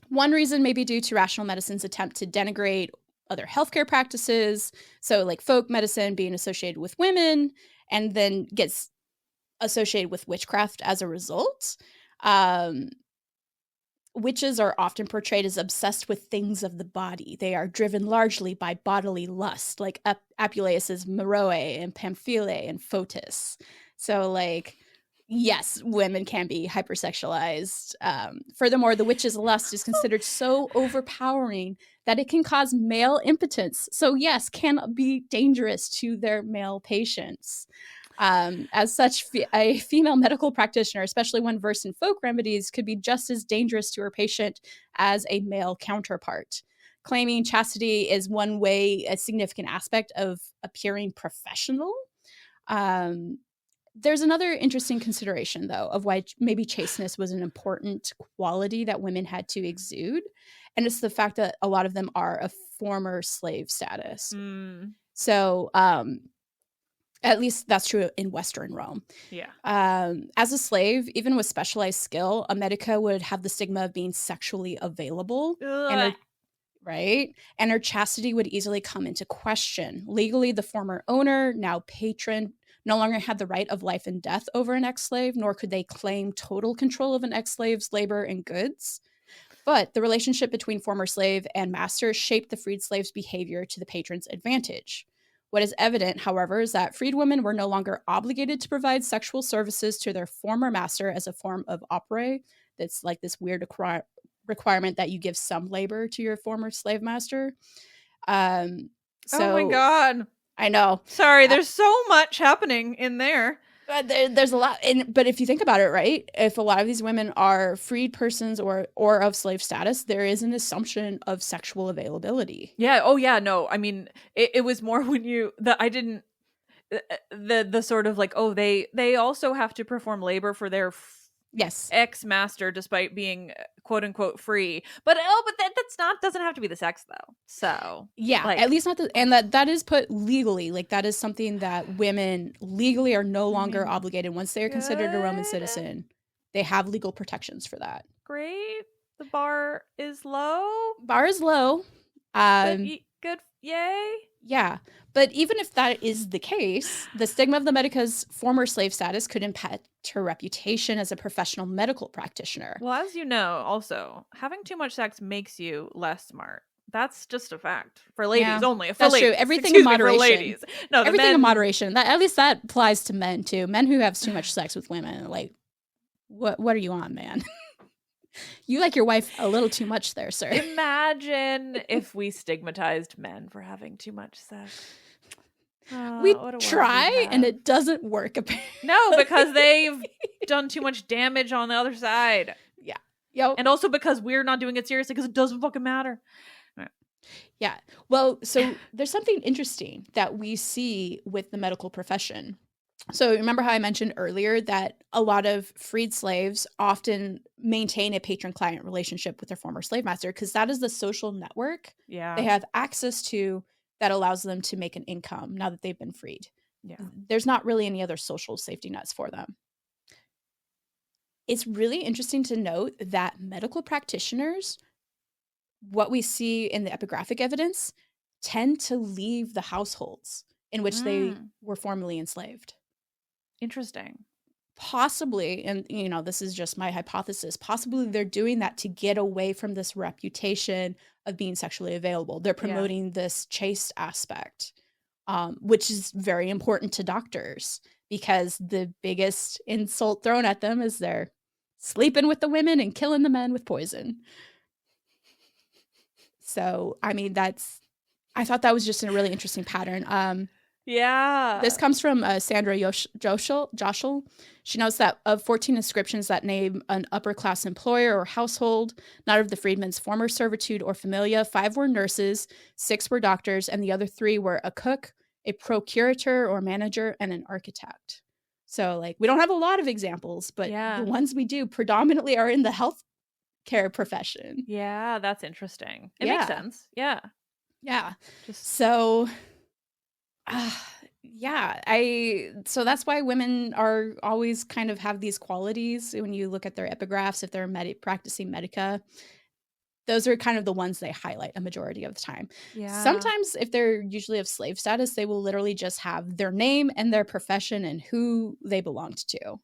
one reason may be due to rational medicine's attempt to denigrate other healthcare practices. So like folk medicine being associated with women and then gets associated with witchcraft as a result. Witches are often portrayed as obsessed with things of the body. They are driven largely by bodily lust, like Apuleius's Meroe and Pamphile and Photis. So like, yes, women can be hypersexualized. Furthermore, the witch's lust is considered so overpowering that it can cause male impotence. So yes, can be dangerous to their male patients. As such, a female medical practitioner, especially one versed in folk remedies, could be just as dangerous to her patient as a male counterpart. Claiming chastity is one way, a significant aspect of appearing professional. There's another interesting consideration, though, of why maybe chasteness was an important quality that women had to exude. And it's the fact that a lot of them are of former slave status. So, at least that's true in Western Rome.
Yeah.
As a slave, even with specialized skill, a medica would have the stigma of being sexually available. Right? And her chastity would easily come into question. Legally, the former owner, now patron, no longer had the right of life and death over an ex-slave, nor could they claim total control of an ex-slave's labor and goods. But the relationship between former slave and master shaped the freed slave's behavior to the patron's advantage. What is evident, however, is that freed women were no longer obligated to provide sexual services to their former master as a form of opere. That's like this weird requirement that you give some labor to your former slave master.
Oh my God.
I know.
Sorry, there's so much happening in there.
There's a lot. But if you think about it, right, if a lot of these women are freed persons or of slave status, there is an assumption of sexual availability.
Yeah. Oh, yeah. No, I mean, it was more when the sort of like, oh, they also have to perform labor for their ex-master despite being quote unquote free. But doesn't have to be the sex though. So
yeah, like, at least not and that is put legally. Like that is something that women legally are no longer obligated once they are considered a Roman citizen. They have legal protections for that.
Great. The bar is low. Good. Yay.
Yeah. But even if that is the case, the stigma of the medica's former slave status could impact her reputation as a professional medical practitioner.
Well, as you know, also, having too much sex makes you less smart. That's just a fact. For ladies only.
That's true. Everything in moderation. For ladies. No, everything in moderation. At least that applies to men, too. Men who have too much sex with women, like, what are you on, man? You like your wife a little too much there, sir.
Imagine if we stigmatized men for having too much sex.
We try and it doesn't work.
No, because they've done too much damage on the other side.
Yeah. Yep.
And also because we're not doing it seriously because it doesn't fucking matter. Right.
Yeah. Well, so there's something interesting that we see with the medical profession. So remember how I mentioned earlier that a lot of freed slaves often maintain a patron-client relationship with their former slave master because that is the social network they have access to that allows them to make an income now that they've been freed.
Yeah.
There's not really any other social safety nets for them. It's really interesting to note that medical practitioners, what we see in the epigraphic evidence, tend to leave the households in which they were formerly enslaved.
Interesting.
Possibly, and this is just my hypothesis, possibly they're doing that to get away from this reputation of being sexually available. They're promoting this chaste aspect, which is very important to doctors because the biggest insult thrown at them is they're sleeping with the women and killing the men with poison. So, I mean, I thought that was just a really interesting pattern. This comes from Sandra Joshel. She notes that of 14 inscriptions that name an upper-class employer or household, not of the freedmen's former servitude or familia, 5 were nurses, 6 were doctors, and the other 3 were a cook, a procurator or manager, and an architect. So, we don't have a lot of examples, but the ones we do predominantly are in the healthcare profession.
Yeah, that's interesting. It makes sense. Yeah.
Yeah. So so that's why women are always kind of have these qualities when you look at their epigraphs, if they're practicing medica. Those are kind of the ones they highlight a majority of the time. Yeah. Sometimes if they're usually of slave status, they will literally just have their name and their profession and who they belonged to.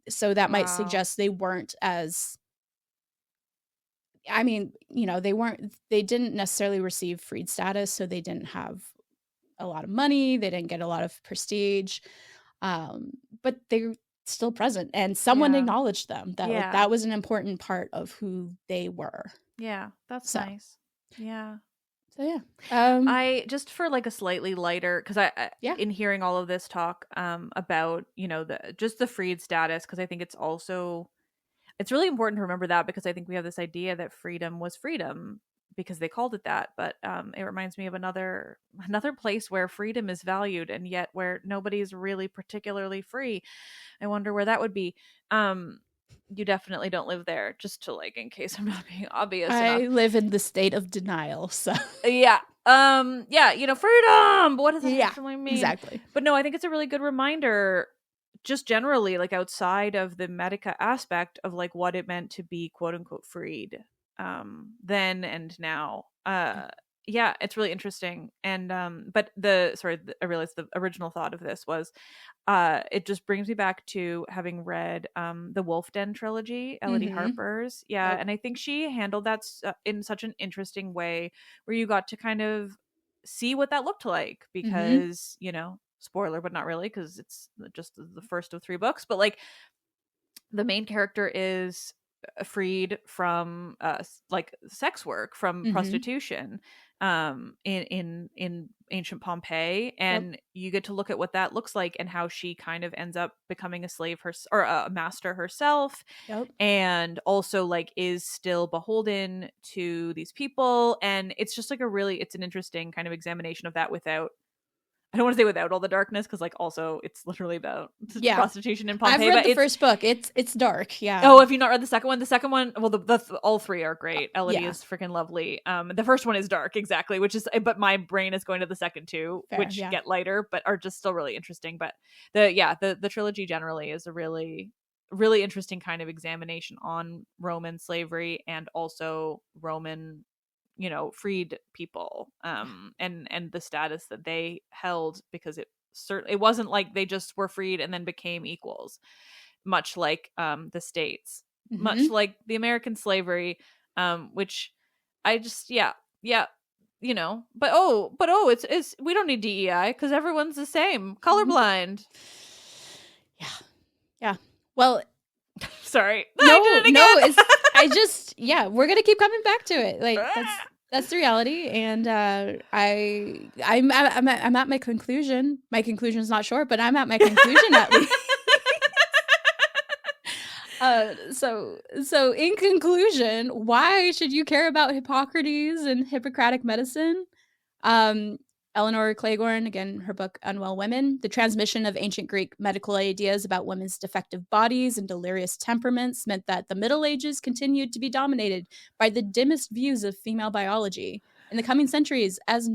So that might suggest they weren't as, they didn't necessarily receive freed status, so they didn't have a lot of money, they didn't get a lot of prestige, but they're still present, and someone acknowledged them that that was an important part of who they were.
That's nice.
So
I just for a slightly lighter, because I in hearing all of this talk about the freed status, because I think it's really important to remember that, because I think we have this idea that freedom was freedom because they called it that, but it reminds me of another place where freedom is valued and yet where nobody's really particularly free. I wonder where that would be. You definitely don't live there, just to in case I'm not being obvious enough.
I live in the state of denial, so
freedom, but what does that actually mean?
Exactly.
But no, I think it's a really good reminder, just generally, outside of the medica aspect of what it meant to be quote unquote freed then and now. It's really interesting. And but I realized the original thought of this was it just brings me back to having read the Wolf Den trilogy, Elodie Harper's. And I think she handled that in such an interesting way, where you got to kind of see what that looked like, because spoiler, but not really, because it's just the first of 3 books, but the main character is freed from sex work, from prostitution in ancient Pompeii, and you get to look at what that looks like and how she kind of ends up becoming a slave or a master herself, and also is still beholden to these people. And it's just it's an interesting kind of examination of that without, I don't want to say without all the darkness, because also it's literally about prostitution in Pompeii.
I've read the first book. It's dark.
Oh, have you not read the second one? The second one, well, all 3 are great. Elodie is freaking lovely. The first one is dark, exactly, but my brain is going to the second 2, which get lighter, but are just still really interesting. But the trilogy generally is a really, really interesting kind of examination on Roman slavery and also Roman freed people, and the status that they held, because it wasn't like they just were freed and then became equals, much like the States, much like the American slavery, which I just but it's we don't need DEI because everyone's the same, colorblind.
Well,
sorry,
we're gonna keep coming back to it. That's the reality, and I'm at my conclusion. My conclusion is not short, but I'm at my conclusion at least. So in conclusion, why should you care about Hippocrates and Hippocratic medicine? Elinor Cleghorn, again, her book Unwell Women, the transmission of ancient Greek medical ideas about women's defective bodies and delirious temperaments meant that the Middle Ages continued to be dominated by the dimmest views of female biology. In the coming centuries, as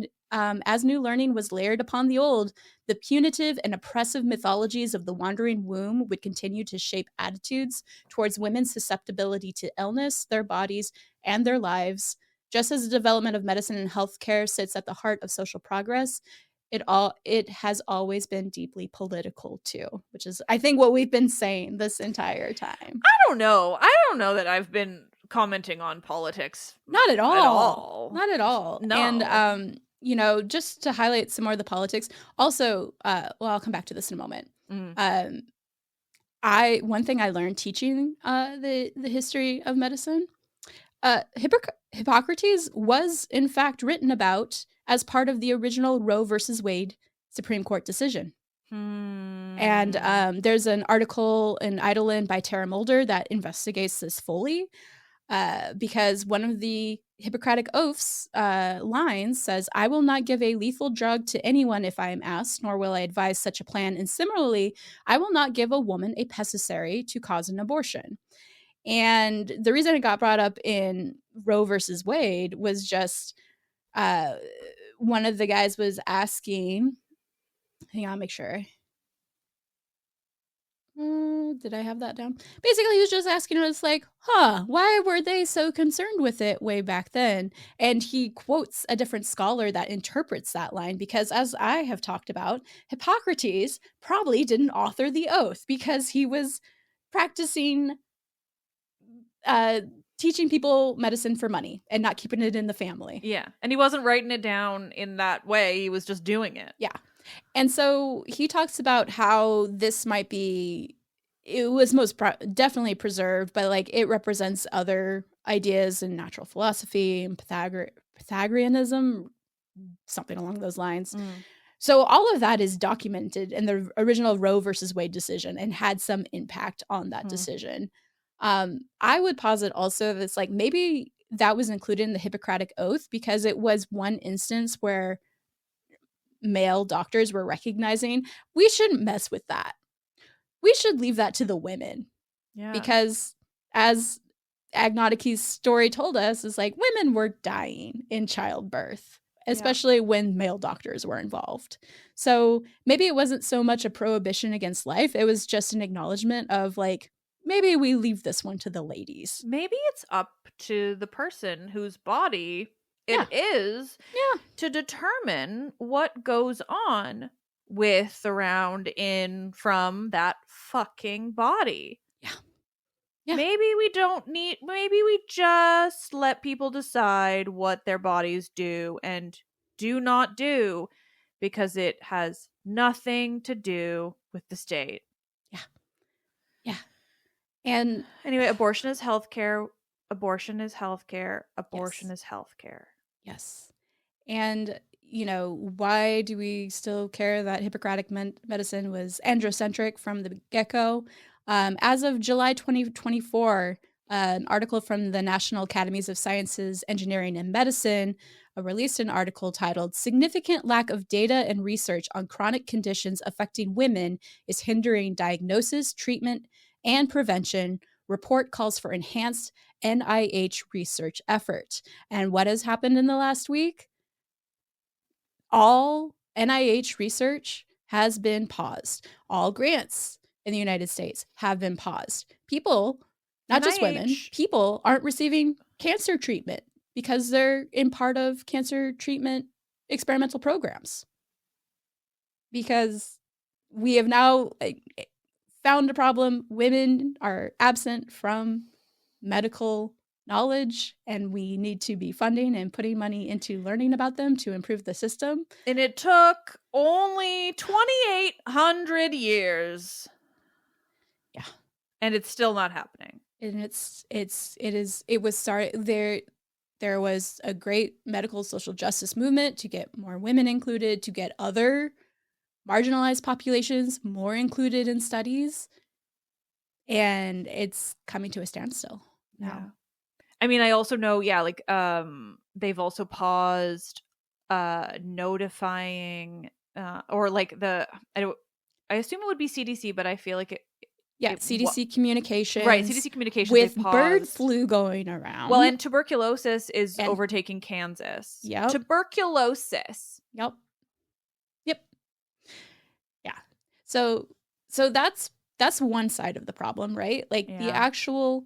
new learning was layered upon the old, the punitive and oppressive mythologies of the wandering womb would continue to shape attitudes towards women's susceptibility to illness, their bodies, and their lives. Just as the development of medicine and healthcare sits at the heart of social progress, it has always been deeply political too, which is, I think, what we've been saying this entire time.
I don't know that I've been commenting on politics.
Not at all. Not at all.
No.
And you know, just to highlight some more of the politics. Also, well, I'll come back to this in a moment. One thing I learned teaching the history of medicine, Hippocrates was in fact written about as part of the original Roe versus Wade Supreme Court decision. And there's an article in EIDOLON by Tara Mulder that investigates this fully, because one of the Hippocratic oaths lines says, "I will not give a lethal drug to anyone if I am asked, nor will I advise such a plan. And similarly, I will not give a woman a pessary to cause an abortion." And the reason it got brought up in Roe versus Wade was just one of the guys was asking, hang on, make sure. Did I have that down? Basically, he was just asking us like, why were they so concerned with it way back then? And he quotes a different scholar that interprets that line because, as I have talked about, Hippocrates probably didn't author the oath because he was practicing teaching people medicine for money and not keeping it in the family.
Yeah. And he wasn't writing it down in that way. He was just doing it.
Yeah. And so he talks about how this might be, it was definitely preserved, but like it represents other ideas in natural philosophy and Pythagoreanism, something along those lines. So all of that is documented in the original Roe versus Wade decision and had some impact on that decision. I would posit also that it's like maybe that was included in the Hippocratic Oath because it was one instance where male doctors were recognizing we shouldn't mess with that. We should leave that to the women.
Yeah.
Because as Agnodice's story told us, is like women were dying in childbirth, especially when male doctors were involved. So maybe it wasn't so much a prohibition against life. It was just an acknowledgement of like, maybe we leave this one to the ladies.
Maybe it's up to the person whose body it is to determine what goes on with, around, in, from that fucking body.
Yeah.
Maybe we just let people decide what their bodies do and do not do because it has nothing to do with the state.
Yeah. And
anyway, abortion is healthcare. Abortion is healthcare. Abortion is healthcare.
Yes. And, you know, why do we still care that Hippocratic medicine was androcentric from the get-go? As of July 2024, an article from the National Academies of Sciences, Engineering, and Medicine released an article titled "Significant Lack of Data and Research on Chronic Conditions Affecting Women is Hindering Diagnosis, Treatment, and Prevention. Report calls for enhanced NIH research effort." And what has happened in the last week? All NIH research has been paused. All grants in the United States have been paused. People, not just women, people aren't receiving cancer treatment because they're in part of cancer treatment experimental programs. Because we have now found a problem. Women are absent from medical knowledge, and we need to be funding and putting money into learning about them to improve the system.
And it took only 2,800 years.
Yeah.
And it's still not happening.
And it was started there was a great medical social justice movement to get more women included, to get other marginalized populations more included in studies. And it's coming to a standstill now.
I mean, I also know, they've also paused notifying or like I assume it would be CDC, but I feel like
CDC communications.
Right, CDC communications
with
they've
bird
paused.
flu going around.
Well, and tuberculosis is overtaking Kansas.
Yep.
Tuberculosis.
Yep. Yeah. So that's one side of the problem, right? Like the actual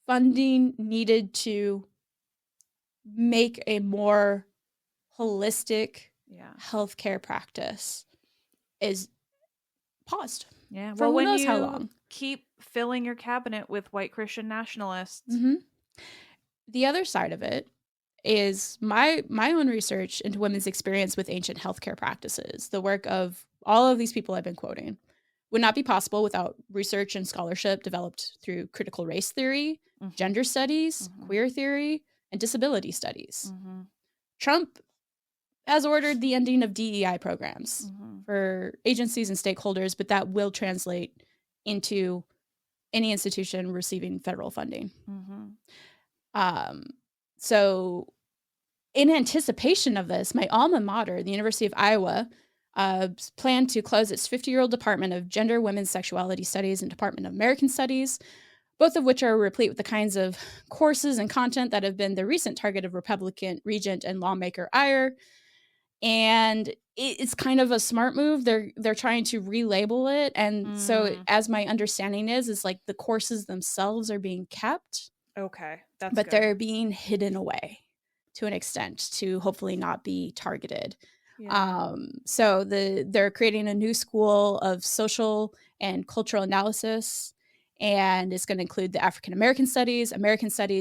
funding needed to make a more holistic healthcare practice is paused.
Yeah.
For who knows how long.
Keep filling your cabinet with white Christian nationalists.
Mm-hmm. The other side of it is my own research into women's experience with ancient healthcare practices. The work of all of these people I've been quoting would not be possible without research and scholarship developed through critical race theory, gender studies, queer theory, and disability studies. Trump has ordered the ending of DEI programs for agencies and stakeholders, but that will translate into any institution receiving federal funding. So in anticipation of this, my alma mater, the University of Iowa, planned to close its 50-year-old Department of Gender, Women's Sexuality Studies and Department of American Studies, both of which are replete with the kinds of courses and content that have been the recent target of Republican regent and lawmaker ire. And it's kind of a smart move. They're trying to relabel it. And so as my understanding is like the courses themselves are being kept.
Okay.
But good. They're being hidden away to an extent to hopefully not be targeted. Yeah. So they're creating a new school of social and cultural analysis, and it's going to include the African American studies,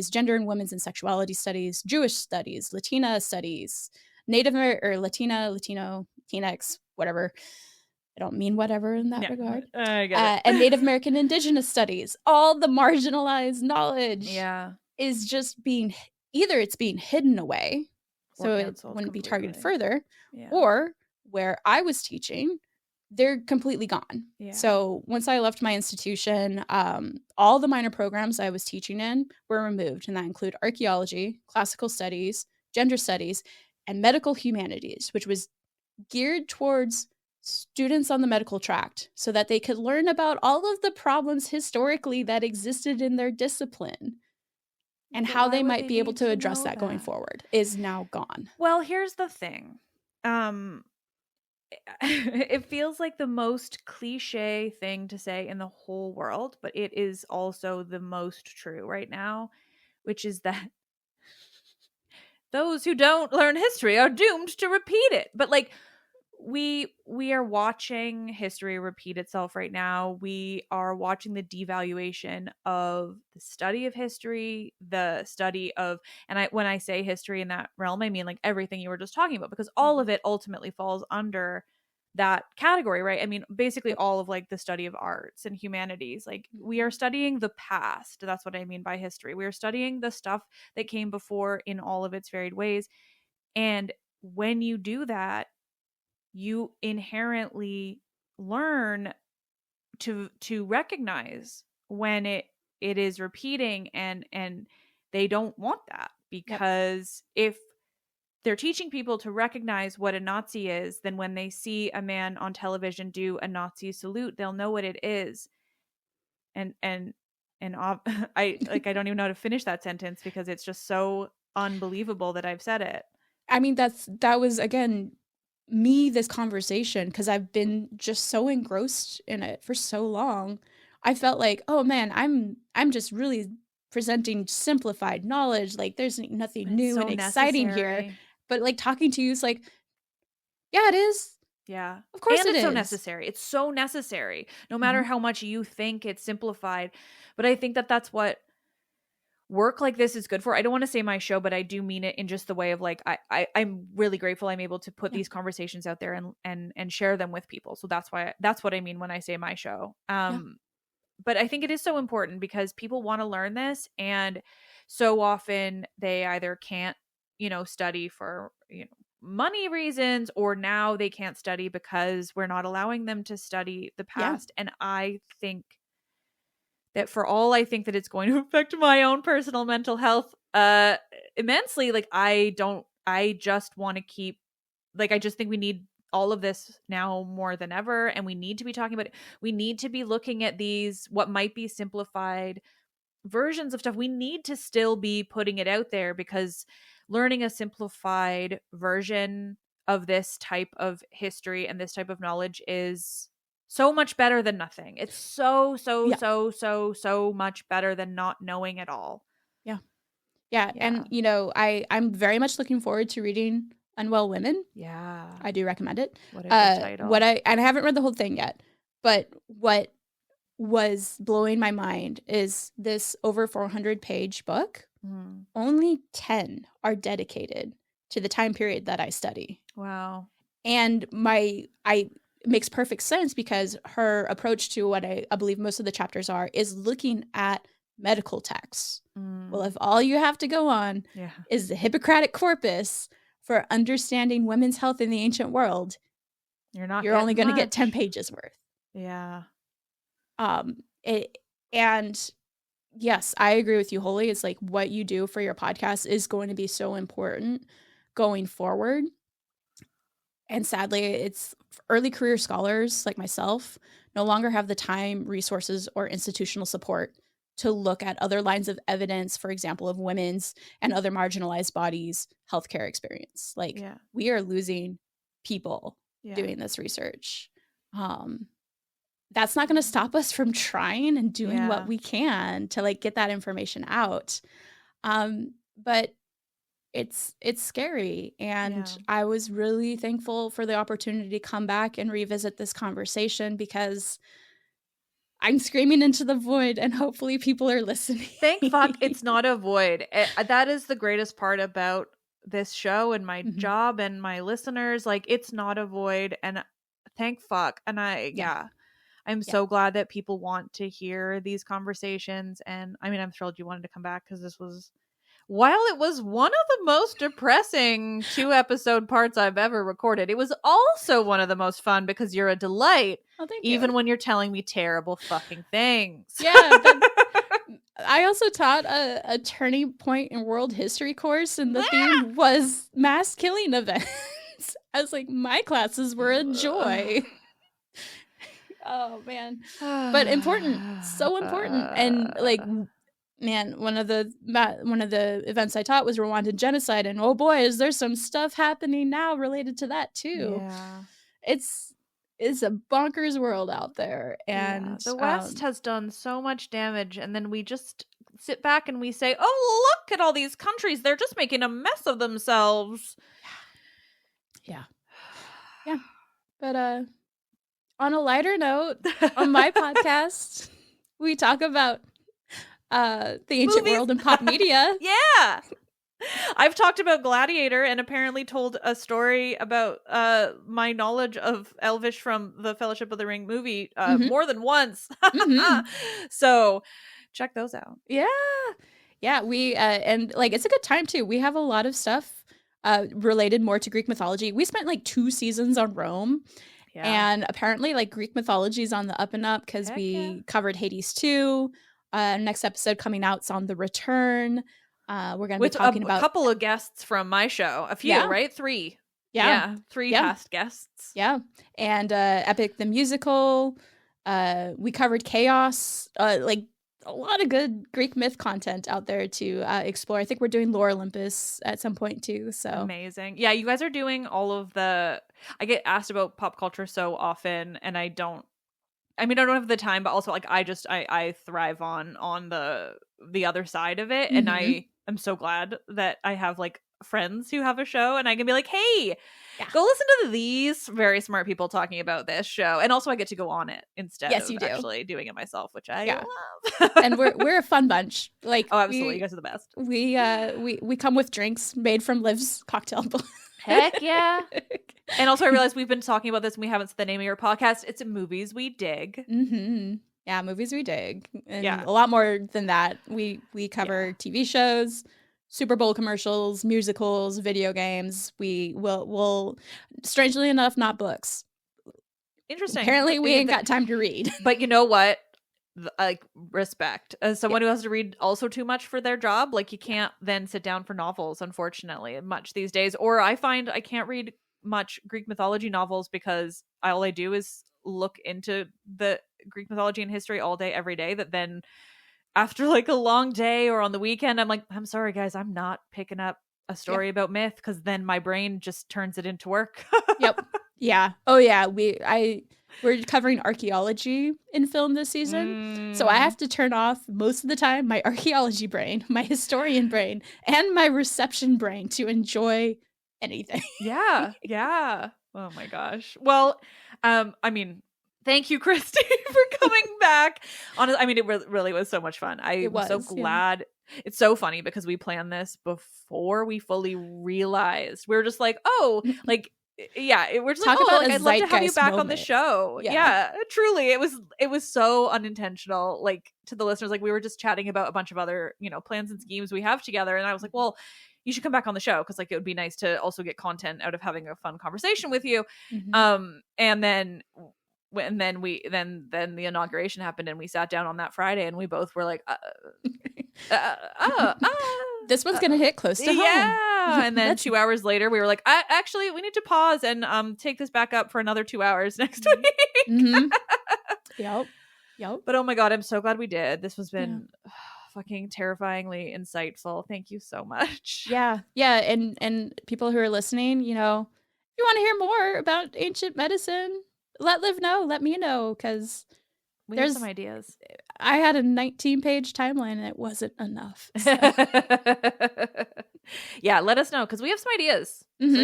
gender and women's and sexuality studies, Jewish studies, Latina studies, Native or Latino, Latinx, whatever. I don't mean whatever in that regard.
I get it.
And Native American Indigenous studies. All the marginalized knowledge is just being hidden away, so it wouldn't be targeted further, or where I was teaching, they're completely gone. Yeah. So once I left my institution, all the minor programs I was teaching in were removed, and that include archaeology, classical studies, gender studies, and medical humanities, which was geared towards students on the medical tract so that they could learn about all of the problems historically that existed in their discipline and how they might be able to address that going forward is now gone.
Well, here's the thing. It feels like the most cliche thing to say in the whole world, but it is also the most true right now, which is that those who don't learn history are doomed to repeat it. But like we are watching history repeat itself right now. We are watching the devaluation of the study of history, the study of, and when I say history in that realm, I mean like everything you were just talking about, because all of it ultimately falls under that category, right? I mean, basically all of like the study of arts and humanities, like we are studying the past. That's what I mean by history. We are studying the stuff that came before in all of its varied ways. And when you do that, you inherently learn to recognize when it is repeating, and they don't want that, because if they're teaching people to recognize what a Nazi is, then when they see a man on television do a Nazi salute, they'll know what it is. And I don't even know how to finish that sentence because it's just so unbelievable that I've said it.
I mean, that was again this conversation, because I've been just so engrossed in it for so long. I felt like, oh man, I'm just really presenting simplified knowledge. Like there's nothing new and exciting here. But like talking to you is like, yeah, it is.
Yeah.
Of course
and
it is.
It's so necessary. It's so necessary, no matter how much you think it's simplified. But I think that that's what work like this is good for. I don't want to say my show, but I do mean it in just the way of like, I'm really grateful I'm able to put these conversations out there and share them with people. So that's what I mean when I say my show. But I think it is so important because people want to learn this, and so often they either can't, study for, money reasons, or now they can't study because we're not allowing them to study the past. And I think that for all I think that it's going to affect my own personal mental health immensely, like I just want to keep like, I just think we need all of this now more than ever. And we need to be talking about it. We need to be looking at these, what might be simplified versions of stuff. We need to still be putting it out there, because learning a simplified version of this type of history and this type of knowledge is so much better than nothing. It's so much better than not knowing at all.
Yeah. And, you know, I'm very much looking forward to reading Unwell Women.
Yeah.
I do recommend it.
What a good title.
And I haven't read the whole thing yet, but what was blowing my mind is this over 400-page book. Only 10 are dedicated to the time period that I study.
Wow. And
it makes perfect sense, because her approach to what I believe most of the chapters are is looking at medical texts. Well, if all you have to go on is the Hippocratic corpus for understanding women's health in the ancient world, you're only going to get 10 pages worth.
Yeah.
And yes, I agree with you wholly. It's like what you do for your podcast is going to be so important going forward. And sadly, it's early career scholars like myself no longer have the time, resources, or institutional support to look at other lines of evidence, for example, of women's and other marginalized bodies' healthcare experience. Like, we are losing people doing this research. That's not going to stop us from trying and doing what we can to like get that information out. But it's scary. And I was really thankful for the opportunity to come back and revisit this conversation, because I'm screaming into the void and hopefully people are listening.
Thank fuck it's not a void. That is the greatest part about this show and my job and my listeners. Like, it's not a void, and thank fuck. And I'm so glad that people want to hear these conversations. And I mean, I'm thrilled you wanted to come back, because this was, while it was one of the most depressing 2-episode parts I've ever recorded, it was also one of the most fun, because you're a delight.
Oh, thank
even
you.
when you're telling me terrible fucking things.
Yeah. I also taught a turning point in world history course, and the theme was mass killing events. I was like, my classes were a joy. Oh man. But important. So important. And like, man, one of the events I taught was Rwandan genocide, and oh boy, is there some stuff happening now related to that too.
Yeah.
It's a bonkers world out there, and
the West has done so much damage, and then we just sit back and we say, oh, look at all these countries, they're just making a mess of themselves.
Yeah. But on a lighter note, on my podcast, we talk about the ancient world and pop media.
Yeah. I've talked about Gladiator and apparently told a story about my knowledge of Elvish from the Fellowship of the Ring movie more than once. So check those out.
Yeah, we and like it's a good time too. We have a lot of stuff related more to Greek mythology. We spent like 2 seasons on Rome. And apparently like Greek mythology is on the up and up, because we covered Hades 2. Next episode coming out is on The Return. We're going to be talking about
a couple of guests from my show. A few, right? 3.
Yeah.
3 past guests.
Yeah. And Epic the Musical. We covered Chaos. Like a lot of good Greek myth content out there to explore. I think we're doing Lore Olympus at some point too. So
amazing. Yeah, you guys are doing all of the... I get asked about pop culture so often, and I don't have the time, but also like I thrive on the other side of it. And I am so glad that I have like friends who have a show, and I can be like, hey, go listen to these very smart people talking about this show. And also I get to go on it instead of actually doing it myself, which I love.
And we're a fun bunch. Like,
oh, absolutely. You guys are the best.
We come with drinks made from Liv's cocktail.
Heck yeah. And also I realized we've been talking about this and we haven't said the name of your podcast. It's Movies We Dig.
Yeah, Movies We Dig. And a lot more than that. We cover TV shows, Super Bowl commercials, musicals, video games. We'll strangely enough, not books.
Interesting.
Apparently we ain't got time to read.
But you know what? Like, respect. As someone who has to read also too much for their job, like you can't then sit down for novels, unfortunately, much these days. Or I find I can't read much Greek mythology novels because all I do is look into the Greek mythology and history all day, every day, that then after like a long day or on the weekend, I'm like, I'm sorry guys, I'm not picking up a story about myth, because then my brain just turns it into work.
Yep. Yeah. Oh yeah. We're covering archaeology in film this season. So I have to turn off most of the time my archaeology brain, my historian brain, and my reception brain to enjoy anything.
Yeah. Yeah. Oh my gosh. Well, I mean, thank you, Kristi, for coming back. Honestly, I mean, it really was so much fun. I'm so glad. Yeah. It's so funny because we planned this before we fully realized. We were just like, oh, like, yeah, we're just
Talk
like,
about
like, I'd love to have you back
moment.
on the show. Yeah, truly, it was so unintentional. Like, to the listeners, like, we were just chatting about a bunch of other, plans and schemes we have together, and I was like, well, you should come back on the show because like it would be nice to also get content out of having a fun conversation with you. Mm-hmm. And then the inauguration happened, and we sat down on that Friday, and we both were like,
this one's gonna hit close to home.
Yeah. And then 2 hours later, we were like, actually, we need to pause and take this back up for another 2 hours next week.
Mm-hmm. Yep.
But oh my God, I'm so glad we did. This has been fucking terrifyingly insightful. Thank you so much.
Yeah. And people who are listening, if you want to hear more about ancient medicine, let Liv know. Let me know, because
there's some ideas.
I had a 19-page timeline and it wasn't enough. So.
Yeah, let us know, because we have some ideas. Mm-hmm. So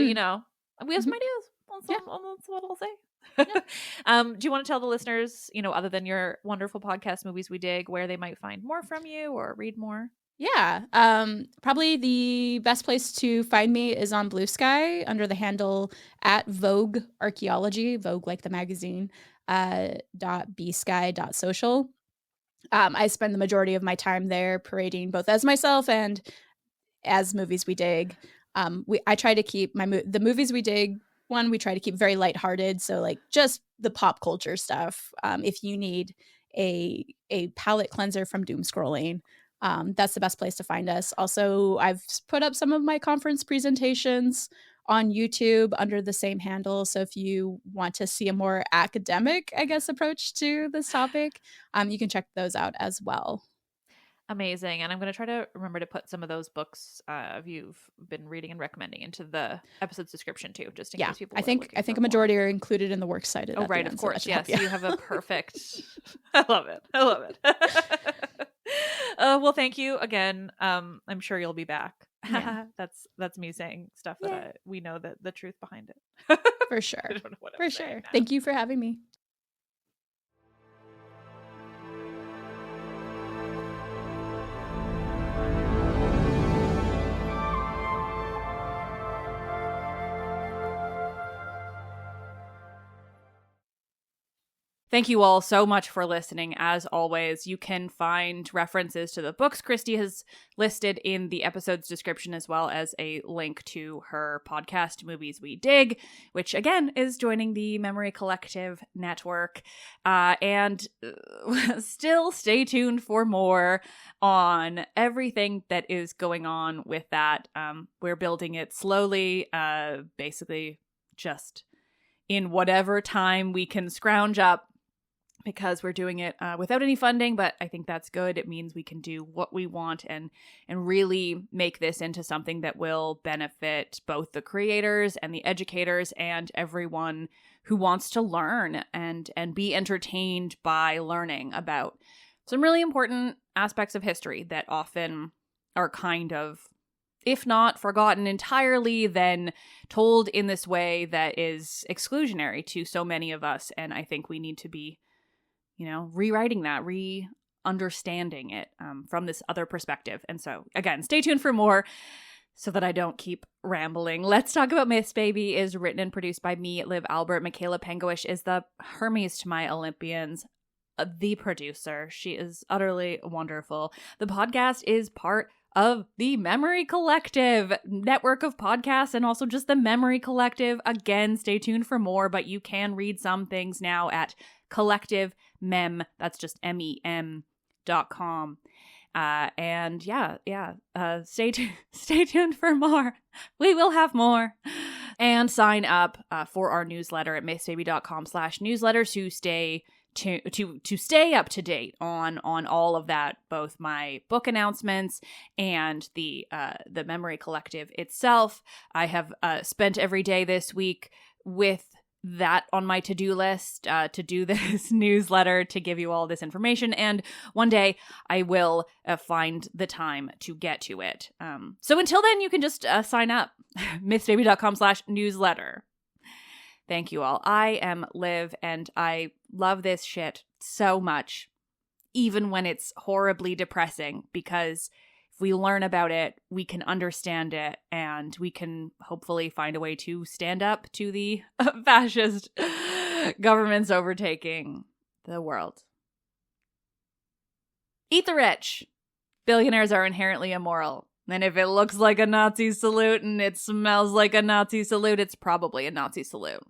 we have some ideas. That's what I'll say. Yeah. Do you want to tell the listeners, other than your wonderful podcast, Movies We Dig, where they might find more from you or read more?
Yeah. Probably the best place to find me is on Blue Sky under the handle @Vogue Archaeology, Vogue like the magazine, .bsky.social. I spend the majority of my time there parading both as myself and as Movies We Dig. I try to keep the Movies We Dig one, we try to keep very lighthearted. So like just the pop culture stuff. If you need a palate cleanser from doom scrolling, that's the best place to find us. Also, I've put up some of my conference presentations on YouTube under the same handle. So if you want to see a more academic, I guess, approach to this topic, you can check those out as well.
Amazing. And I'm going to try to remember to put some of those books you've been reading and recommending into the episode's description too, just in case people
I think a majority are included in the works cited.
Oh, right. Of course. Yes. You have a perfect. I love it. Well, thank you again. I'm sure you'll be back. Yeah. That's me saying stuff that we know that the truth behind it.
For sure.
I don't know what
I'm saying now. Thank you for having me.
Thank you all so much for listening. As always, you can find references to the books Kristi has listed in the episode's description, as well as a link to her podcast, Movies We Dig, which again is joining the Memory Collective network. And still stay tuned for more on everything that is going on with that. We're building it slowly, basically just in whatever time we can scrounge up, because we're doing it without any funding, but I think that's good. It means we can do what we want and really make this into something that will benefit both the creators and the educators and everyone who wants to learn and be entertained by learning about some really important aspects of history that often are kind of, if not forgotten entirely, then told in this way that is exclusionary to so many of us. And I think we need to be rewriting that, understanding it from this other perspective. And so, again, stay tuned for more so that I don't keep rambling. Let's Talk About Myths, Baby is written and produced by me, Liv Albert. Michaela Pengowish is the Hermes to my Olympians, the producer. She is utterly wonderful. The podcast is part of the Memory Collective network of podcasts, and also just the Memory Collective. Again, stay tuned for more, but you can read some things now at Collective Mem, that's just MEM.com. And stay tuned for more. We will have more. And sign up for our newsletter at mythsbaby.com/newsletter to stay to stay up to date on all of that, both my book announcements and the Memory Collective itself. I have spent every day this week with that on my to-do list to do this newsletter, to give you all this information, and one day I will find the time to get to it. So until then, you can just sign up. mythsbaby.com/newsletter. Thank you all. I am Liv, and I love this shit so much, even when it's horribly depressing, because if we learn about it, we can understand it, and we can hopefully find a way to stand up to the fascist governments overtaking the world. Eat the rich. Billionaires are inherently immoral. And if it looks like a Nazi salute and it smells like a Nazi salute, it's probably a Nazi salute.